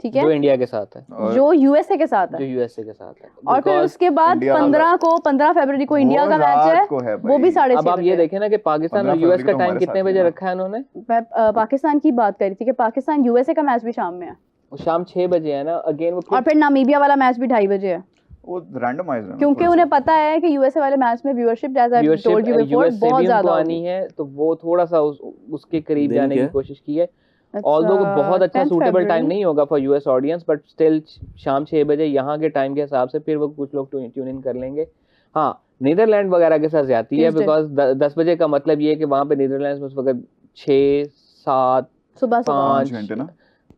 ठीक जो है, इंडिया के साथ है, और जो यूएसए के साथ जो है। यूएसए के साथ है। और फिर Because उसके बाद इंडिया 15 फरवरी को इंडिया वो का मैच रात है, को है वो भी भाई। 6:30 अब आप ये देखें ना कि पाकिस्तान 15 और यूएस फरवरी का तो टाइम हमारे कितने साथ ही बजे है। रखा है उन्होंने? मैं पाकिस्तान की बात कर रही थी कि पाकिस्तान यूएसए का मैच भी शाम में है वो शाम 6 बजे है ना। अगेन वो और फिर नामीबिया वाला मैच भी 2:30 बजे है। वो रैंडमाइज है क्योंकि उन्हें पता है कि यूएसए वाले मैच में viewership as I told you before बहुत ज्यादा आनी है, तो वो थोड़ा सा उसके करीब दिन जाने क्या? की कोशिश की है। ऑल्दो बहुत अच्छा 10th सूटेबल टाइम February। नहीं होगा for US audience, but still शाम 6 बजे यहाँ के टाइम के हिसाब से फिर वो कुछ लोग ट्यून इन कर लेंगे। हाँ, नीदरलैंड वगैरह के साथ ज्यादा है, Tuesday। बिकॉज 10 बजे का मतलब ये है कि वहाँ पे नीदरलैंड में उस वक्त 6, 7, सुबह 5 घंटे ना,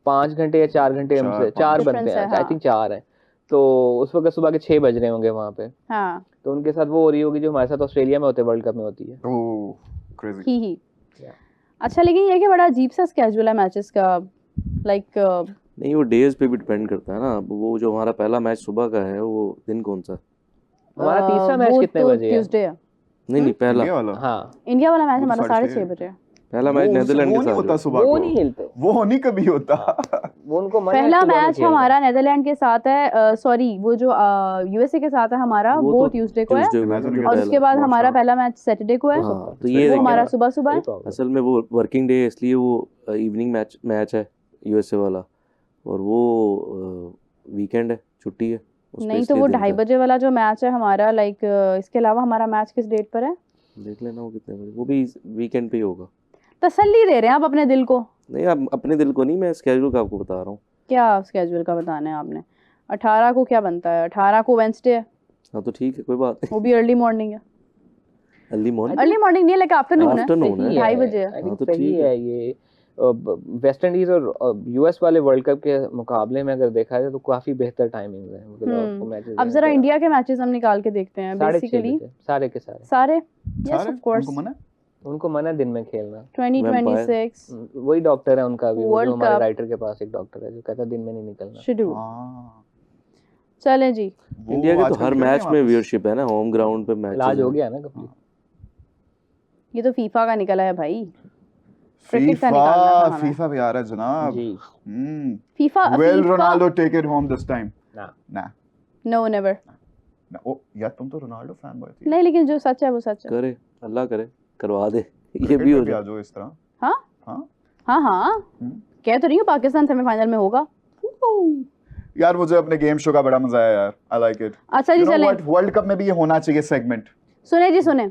5 घंटे या 4 घंटे हमसे, 4 बनते Difference हैं, है, आई थिंक 4 है। तो उस वक्त सुबह के 6 बज रहे होंगे वहाँ पे, हाँ तो उनके साथ वो हो रही होगी जो हमारे साथ ऑस्ट्रेलिया में होते वर्ल्ड कप में होती है। ओह क्रेजी। ही अच्छा, लेकिन ये कि बड़ा अजीब सा स्केड्यूल है मैचेस का, लाइक नहीं, वो डेज पे भी डिपेंड करता है ना। अब वो जो हमारा पहला मैच सुबह का है, वो दिन कौन सा? हमारा तीसरा मैच कितने बजे है? ट्यूसडे है। नहीं पहला इंडिया वाला हाँ, इंडिया वाला मैच वो तो हमारा 6:30 6:30 बजे है। पहला मैच वो नेदरलैंड वो के नहीं साथ होता हुआ। सुबह वो को, नहीं हिलते, वो नहीं कभी होता। वो उनको मना है पहला सुबह में मैच खेलना। हमारा नेदरलैंड के साथ है, सॉरी वो जो यूएसए के साथ है हमारा, वो तो ट्यूसडे को है। Tuesday को है ना, जो और उसके बाद पहला। हमारा पहला मैच सैटरडे को है। हाँ, तो ये वो हमारा देखिए, सुबह सुबह है। असल में वो वर्किंग डे है, इसलिए वो इवनिंग मैच है यूएसए वाला, और वो वीकेंड है, छुट्टी है उस पे, नहीं तो इसलिए वो दिन 2:30 का। बजे वाला जो मैच है हमारा, लाइक इसके अलावा हमारा मैच किस डेट पर है? देख लेना वो कितने बजे, वो भी वीकेंड पे ही होगा। तसल्ली दे रहे हैं आप अपने दिल को। नहीं, आप अपने दिल को नहीं, मैं स्केड्यूल का आपको बता रहा हूँ। क्या स्केड्यूल का बताना है आपने? 18 को क्या बनता है? 18 को वेंसडे है, हाँ तो ठीक है, कोई बात नहीं। वो भी अर्ली मॉर्निंग है। अर्ली मॉर्निंग, अर्ली मॉर्निंग नहीं, लाइक आफ्टरनून है। आफ्टरनून है। 2:30 बजे है। आई हाँ, थिंक तो सही ठीक है ये। वेस्ट इंडीज और यूएस वाले वर्ल्ड कप के मुकाबले में अगर देखा जाए तो काफी बेहतर टाइमिंग्स हैं, मतलब आपको मैचेस अब जरा इंडिया के मैचेस हम निकाल के देखते हैं। 6:30 बेसिकली बजे सारे के सारे, सारे, यस सारे ऑफ कोर्स, उनको मना है? उनको मना है दिन में खेलना। 2026 वही डॉक्टर है उनका भी, वो World जो हमारे Cup। राइटर के पास एक डॉक्टर है जो कहता है दिन में नहीं निकलना। शेड्यूल। हाँ, चलें जी। वो इंडिया के तो आजकल हर क्यों नहीं मैच में वापस? व्यूअरशिप है ना, होम ग्राउंड पे मैच इलाज हो गया ना कंप्लीट। ये तो फीफा का निकला है भाई, क्रिकेट का निकालना था फीफा हमें। फीफा भी आ रहा है जनाब। जी FIFA will Ronaldo take it home this time? ना, ना नो नेवर। ओ यार, तुम तो रोनाल्डो फैन बॉय थी। नहीं, लेकिन जो सच है वो सच है। करे, अल्लाह करे, करवा दे, ये क्रिकेट भी में हो भी आ जाए। जाओ इस तरह। हाँ हाँ हाँ हाँ, कह तो रही हूँ पाकिस्तान सेमीफाइनल में होगा। यार मुझे अपने गेम शो का बड़ा मजा आया यार, आई लाइक इट। अच्छा जी, चलें। वर्ल्ड कप में भी ये होना चाहिए सेगमेंट। सुने जी सुने,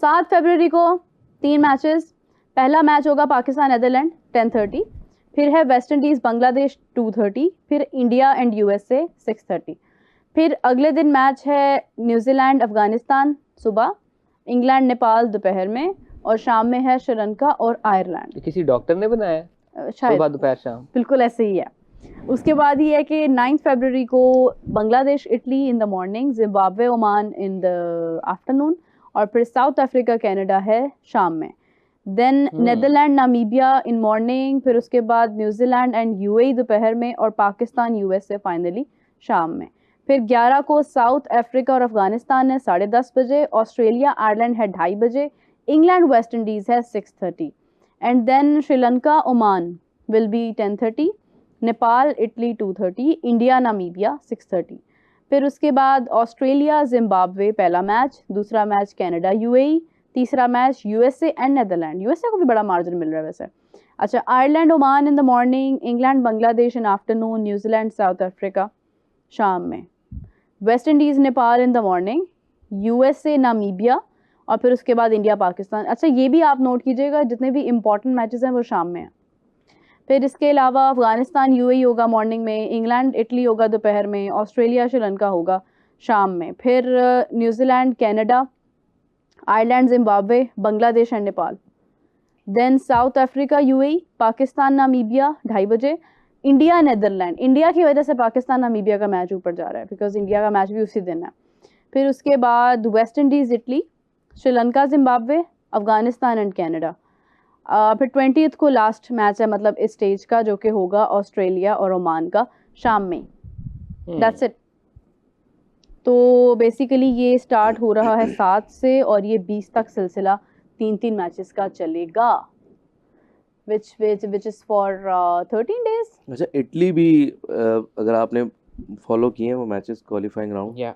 7 फरवरी को 3 मैचेस। पहला मैच होगा पाकिस्तान नेदरलैंड 10:30, फिर है वेस्ट इंडीज बांग्लादेश 2:30, फिर इंडिया एंड यूएसए 6:30, फिर अगले दिन मैच है न्यूजीलैंड अफगानिस्तान सुबह, इंग्लैंड नेपाल दोपहर में, और शाम में है श्रीलंका और आयरलैंड। ये किसी डॉक्टर ने बनाया है? शायद सुबह दोपहर शाम। बिल्कुल ऐसे ही है। उसके बाद ये है कि 9 फरवरी को Bangladesh Italy in the morning, Zimbabwe Oman in the afternoon, और फिर साउथ अफ्रीका कनाडा है शाम में। Then Netherland Namibia in morning, फिर उसके बाद न्यूजीलैंड एंड यूएई दोपहर में, और पाकिस्तान यूएसए फाइनली शाम में। फिर 11 को साउथ अफ्रीका और अफगानिस्तान है 10:30 बजे, ऑस्ट्रेलिया आयरलैंड है 2:30 बजे, इंग्लैंड वेस्ट इंडीज़ है 6:30, and then Sri Lanka Oman will be 10:30, Nepal Italy 2:30, India Namibia 6:30। फिर उसके बाद ऑस्ट्रेलिया जिम्बाब्वे पहला मैच, दूसरा मैच कनाडा यूएई, तीसरा match USA and Netherland. USA को भी बड़ा मार्जिन मिल रहा है वैसे। अच्छा, Ireland Oman in the morning, England Bangladesh in afternoon, New Zealand South Africa शाम में, West Indies Nepal in the morning, USA Namibia, और फिर उसके बाद इंडिया पाकिस्तान। अच्छा, ये भी आप नोट कीजिएगा, जितने भी इंपॉर्टेंट मैचेस हैं वो शाम में हैं। फिर इसके अलावा अफगानिस्तान यूएई होगा मॉर्निंग में, इंग्लैंड इटली होगा दोपहर में, ऑस्ट्रेलिया श्रीलंका होगा शाम में, फिर New Zealand Canada, Ireland Zimbabwe, Bangladesh and Nepal. Then South Africa UAE, Pakistan Namibia 2:30 बजे, इंडिया नेदरलैंड। इंडिया की वजह से पाकिस्तान नामीबिया का मैच ऊपर जा रहा है, बिकॉज इंडिया का मैच भी उसी दिन है। फिर उसके बाद West Indies Italy, Sri Lanka Zimbabwe, Afghanistan and Canada. फिर 20th को लास्ट मैच है, मतलब इस स्टेज का, जो कि होगा ऑस्ट्रेलिया और ओमान का शाम में। That's it. तो बेसिकली ये स्टार्ट हो रहा है 7 से, और ये 20 तक सिलसिला 3-3 मैचेस का चलेगा, which is for 13 days। अच्छा, इटली भी अगर आपने फॉलो किए हैं वो मैचेस क्वालिफाइंग राउंड, या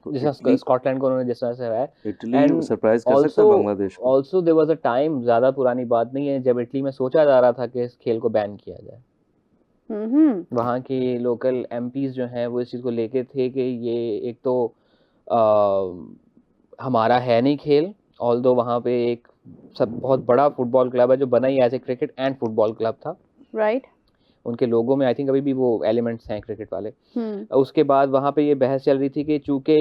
तो जैसा स्कॉटलैंड को उन्होंने जिस तरह से हराया, इटली सरप्राइज कर सकता है बांग्लादेश को। Also there was a time, ज़्यादा पुरानी बात नहीं है, जब इटली में सोचा जा रहा था कि इस खेल को बैन किया जाए। वहाँ के लोकल एमपीज जो हैं वो इस चीज़ को लेके थे कि ये एक तो हमारा है नहीं खेल, ऑल्दो वहाँ पे एक सब बहुत बड़ा फुटबॉल क्लब है जो बना ही as a cricket and football club था, राइट। उनके लोगों में आई थिंक अभी भी वो एलिमेंट्स हैं क्रिकेट वाले। उसके बाद वहाँ पे ये बहस चल रही थी कि चूंकि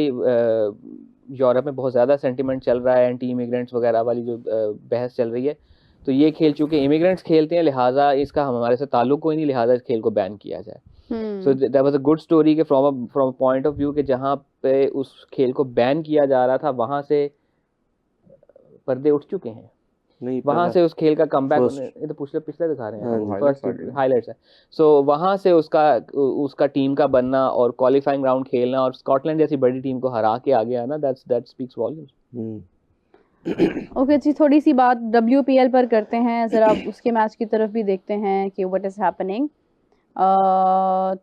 यूरोप में बहुत ज़्यादा सेंटिमेंट चल रहा है, एंटी इमिग्रेंट्स वगैरह वाली जो बहस चल रही है, तो ये खेल चूंकि इमिग्रेंट्स खेलते हैं लिहाजा इसका हमारे से ताल्लुक कोई नहीं, लिहाजा इस खेल को बैन किया जाए। So that was a good story कि फ्रॉम पॉइंट ऑफ व्यू कि जहाँ पे उस खेल को बैन किया जा रहा था वहाँ से पर्दे उठ चुके हैं, नहीं वहाँ से उस खेल का कमबैक, first- ये तो पिछले दिखा रहे हाँ हैं, जी। फर्स्ट हाइलाइट्स है। सो वहाँ से उसका टीम का बनना और क्वालिफाइंग राउंड खेलना और स्कॉटलैंड जैसी बड़ी टीम को हरा के आ गया ना, दैट स्पीक्स वॉल्यूम्स। ओके जी, थोड़ी सी बात WPL पर करते हैं, ज़रा उसके मैच की तरफ भी देखते हैं कि व्हाट इज़ हैपनिंग।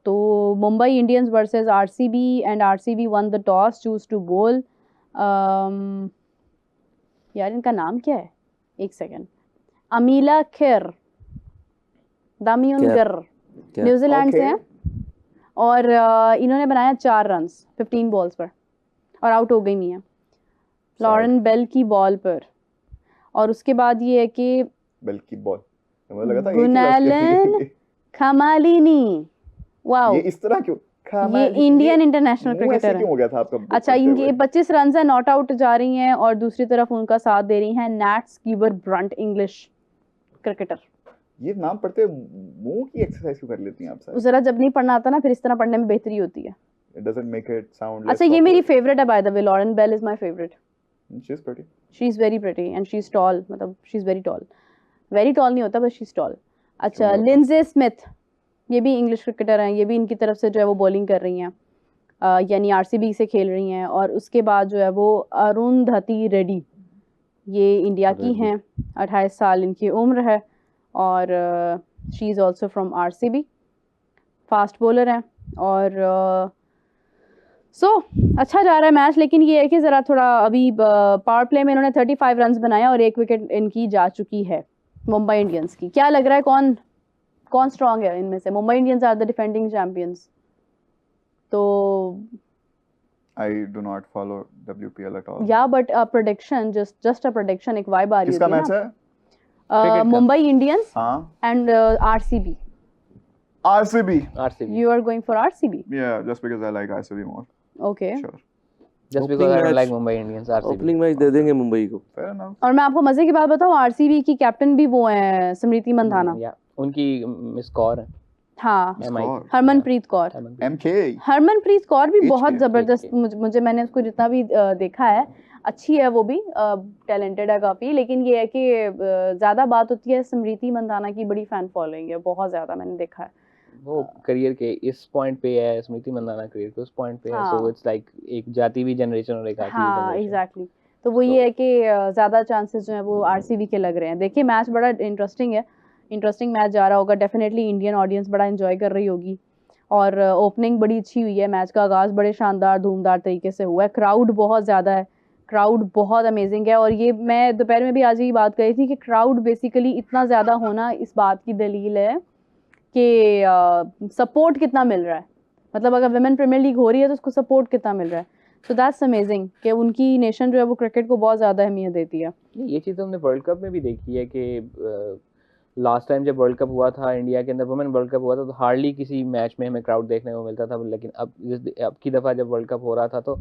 तो Mumbai Indians versus RCB and RCB won the toss, choose to bowl. यार इनका नाम क्या है, एक सेकेंड, अमीला खेर, दामियुनगर, क्या? न्यूजीलैंड से Okay. हैं और इन्होंने बनाया 4 रन्स 15 बॉल्स पर और आउट हो गई नहीं है लॉरेन बेल की बॉल पर। और उसके बाद ये है कि बेल की बॉल, मुझे लगा था एक ही गुनालन लफ्ज़ खमालिनी, वाओ, ये इस तरह क्यों? ये इंडियन इंटरनेशनल मुंह ऐसे क्रिकेटर क्यों है। हो गया था आपका? अच्छा, इनके 25 रन है, नॉट आउट जा रही हैं और दूसरी तरफ उनका साथ दे रही हैं Nat Sciver Brunt, English cricketer. ये नाम पढ़ते मुंह की एक्सरसाइज क्यों कर लेती हैं आप सर? जरा जब नहीं पढ़ना आता ना, फिर इस तरह पढ़ने में बेहतरी होती है। It doesn't make it sound less अच्छा, ये मेरी awkward. फेवरेट है by the way, Lauren Bell is my favourite. She's pretty. She is very pretty and she is tall, मतलब she is very tall, very tall नहीं होता बस she is toll. अच्छा, क्यों नहीं होता? लिंडसे स्मिथ, ये भी इंग्लिश क्रिकेटर हैं, ये भी इनकी तरफ से जो है वो बॉलिंग कर रही हैं, यानी RCB से खेल रही हैं। और उसके बाद जो है वो अरुंधति रेड्डी, ये इंडिया की हैं, 28 साल इनकी उम्र है और she is also from RCB, fast bowler हैं। और अच्छा जा रहा है मैच, लेकिन ये है कि ज़रा थोड़ा अभी पावर प्ले में इन्होंने 35 रन्स बनाया और 1 विकेट इनकी जा चुकी है मुंबई इंडियंस की। क्या लग रहा है कौन स्ट्रॉन्ग है इनमें से? Mumbai Indians are the defending champions, तो I do not follow WPL at all. या but prediction, just a prediction, एक वाइब आ रही किसका होती है मैच ना। है? Cricket का। मुंबई इंडियंस हाँ, and RCB, RCB. RCB, you are going for RCB, Yeah, just because I like RCB more. okay। Sure. just Opening because I don't match- like Mumbai Indians, RCB। Opening match दे देंगे मुंबई को। Fair enough. और मैं आपको मजे की बात बताऊं, RCB की कैप्टन भी वो हैं, स्मृति मंधाना। या उनकी मिस कौर है, हाँ, MI Score. Harmanpreet Kaur. MK. Harmanpreet Kaur भी HK, बहुत जबरदस्त, HK। मुझे मैंने उसको जितना भी देखा है, अच्छी है वो भी, टैलेंटेड है काफ़ी। लेकिन ये है कि ज़्यादा बात होती है स्मृति मंधाना की, बड़ी फ़ैन फॉलोइंग है बहुत ज़्यादा, मैंने देखा है। वो करियर के इस पॉइंट पे है, स्मृति मंदाना करियर के उस पॉइंट पे है, हाँ। सो इट्स लाइक एक जाती हुई जनरेशन और एक आती हुई हाँ, जनरेशन। एग्जैक्टली। तो वो ये है कि ज़्यादा चांसेस जो है वो RCB के लग रहे हैं। देखिए मैच बड़ा इंटरेस्टिंग है, इंटरेस्टिंग मैच जा रहा होगा, डेफिनेटली इंडियन ऑडियंस बड़ा एंजॉय कर रही होगी। और ओपनिंग बड़ी अच्छी हुई है, मैच का आगाज़ बड़े शानदार धूमदार तरीके से हुआ है, क्राउड बहुत ज़्यादा है, क्राउड बहुत अमेजिंग है। और ये मैं दोपहर में भी आज ही बात करी थी कि क्राउड बेसिकली इतना ज़्यादा होना इस बात की दलील है कि सपोर्ट कितना मिल रहा है, मतलब अगर वुमेन प्रीमियर लीग हो रही है तो उसको सपोर्ट कितना मिल रहा है। सो दैट्स अमेजिंग कि उनकी नेशन जो है वो क्रिकेट को बहुत ज़्यादा अहमियत देती है। ये चीज़ तो हमने वर्ल्ड कप में भी देखी है कि लास्ट टाइम जब वर्ल्ड कप हुआ था इंडिया के अंदर, वुमेन वर्ल्ड कप हुआ था, तो हार्डली किसी मैच में हमें क्राउड देखने को मिलता था। लेकिन अब की दफ़ा जब वर्ल्ड कप हो रहा था तो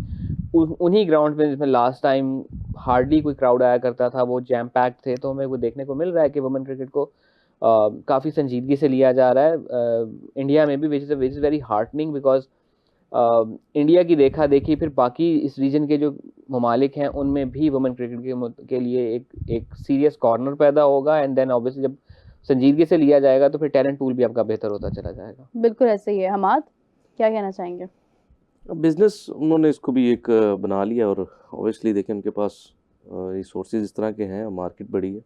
उन्हीं ग्राउंड में जिसमें लास्ट टाइम हार्डली कोई क्राउड आया करता था, वो जैम पैक्ड थे। तो हमें वो देखने को मिल रहा है कि वुमेन क्रिकेट को काफ़ी संजीदगी से लिया जा रहा है इंडिया में भी, which is very heartening, because India की देखा देखी फिर बाकी इस रीजन के जो ममालिक हैं उनमें भी वुमेन क्रिकेट के लिए एक सीरियस कॉर्नर पैदा होगा। एंड देन ऑब्वियसली जब संजीदगी से लिया जाएगा तो फिर टैलेंट पूल भी आपका बेहतर होता चला जाएगा। बिल्कुल ऐसे ही है। हमाद, क्या कहना चाहेंगे? बिजनेस उन्होंने इसको भी एक बना लिया और ऑब्वियसली देखें उनके पास रिसोर्सेज इस तरह के हैं, मार्केट बड़ी है,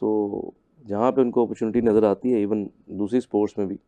तो जहाँ पे उनको अपॉर्चुनिटी नज़र आती है, इवन दूसरी स्पोर्ट्स में भी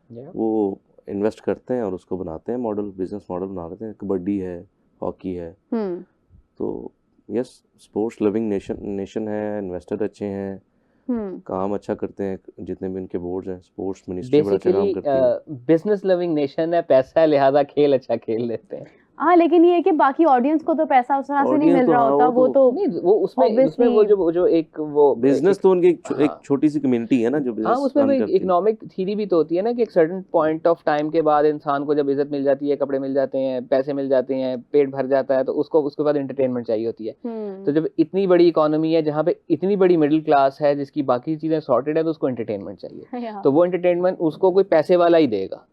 वो इन्वेस्ट करते हैं और उसको बनाते हैं मॉडल, बिजनेस मॉडल बना लेते हैं। कबड्डी है, हॉकी है, तो यस, स्पोर्ट्स लविंग नेशन है, इन्वेस्टर अच्छे हैं काम अच्छा करते हैं, जितने भी उनके बोर्ड्स हैं, स्पोर्ट्स मिनिस्ट्री बड़ा अच्छा काम बेसिकली करती है। बिजनेस लविंग नेशन है, पैसा है, लिहाजा खेल अच्छा खेल लेते हैं। हाँ, लेकिन ये है कि बाकी ऑडियंस को तो पैसा उस तरह से नहीं Audience मिल तो रहा हाँ, होता, वो वो तो नहीं, वो उसमें वो जो एक वो बिजनेस तो उनकी एक हाँ। छोटी सी कम्युनिटी है ना जो हाँ, बिजनेस उसमें रन वो करती है। इकोनॉमिक थ्योरी भी तो होती है ना कि एक सर्टेन पॉइंट ऑफ टाइम के बाद इंसान को जब इज्जत मिल जाती है, कपड़े मिल जाते हैं, पैसे मिल जाते हैं, पेट भर जाता है, तो उसको उसके बाद एंटरटेनमेंट चाहिए होती है। तो जब इतनी बड़ी इकोनॉमी है जहाँ पे इतनी बड़ी मिडिल क्लास है जिसकी बाकी चीजें सॉर्टेड है, तो उसको एंटरटेनमेंट चाहिए। तो वो एंटरटेनमेंट उसको कोई पैसे वाला ही देगा,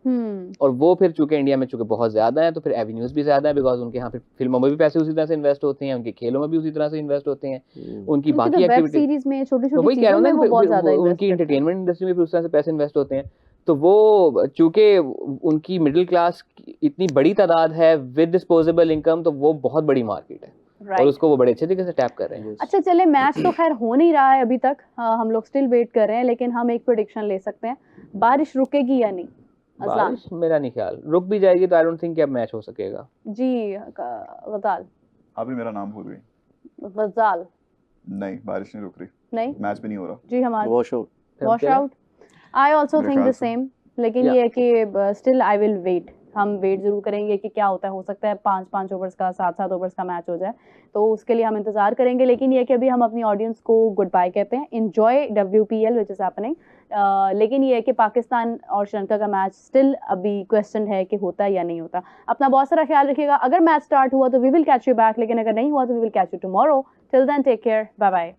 और वो फिर चूंकि इंडिया में चूंकि बहुत ज्यादा है, तो फिर एवेन्यूज भी ज्यादा है, बिकॉज उनके यहाँ फिर फिल्मों में भी पैसे उसी तरह से इन्वेस्ट होते हैं, उनके खेलों में भी उसी तरह से इन्वेस्ट होते हैं, उनकी बाकी वेब एक्टिविटीज, सीरीज में छोटी मैं छोटी वही कह रहा चीजों हूँ में ना, वो बहुत ज्यादा उनकी इन्वेस्ट करते हैं। एंटरटेनमेंट इंडस्ट्री में भी उस तरह से पैसे इन्वेस्ट होते हैं। तो वो चूंकि उनकी मिडिल क्लास इतनी बड़ी तादाद है विद डिस्पोजेबल इनकम, तो वो बहुत बड़ी मार्केट है, और राइट। उसको वो बड़े अच्छे तरीके से टैप कर रहे हैं। अच्छा चले, मैच तो खैर हो नहीं रहा है अभी तक, हम लोग स्टिल वेट कर रहे हैं, लेकिन हम एक प्रेडिक्शन ले सकते हैं, बारिश रुकेगी या नहीं? अजलान बारिश मेरा नहीं ख्याल, रुक भी जाएगी तो आई डोंट थिंक कि अब मैच हो सकेगा। जी, गजाल आप ही मेरा नाम भूल गई। गजाल नहीं, बारिश नहीं रुक रही, नहीं मैच भी नहीं हो रहा। जी, हमारा wash out. Wash out. I also मेरे थिंक द ख्याल से। सेम, लेकिन ये है कि स्टिल आई विल वेट, हम वेट जरूर करेंगे कि क्या होता है। हो सकता है 5-5 ओवर्स का, 7-7 ओवर्स का मैच हो जाए, तो उसके लिए हम इंतजार करेंगे। लेकिन ये है कि अभी हम अपनी ऑडियंस को गुड बाय कहते हैं, enjoy WPL which is happening. लेकिन ये है कि पाकिस्तान और श्रीलंका का मैच स्टिल अभी क्वेश्चन है कि होता है या नहीं होता। अपना बहुत सारा ख्याल रखिएगा। अगर मैच स्टार्ट हुआ तो we will catch you back, लेकिन अगर नहीं हुआ तो we will catch you tomorrow. Till then take care, bye bye.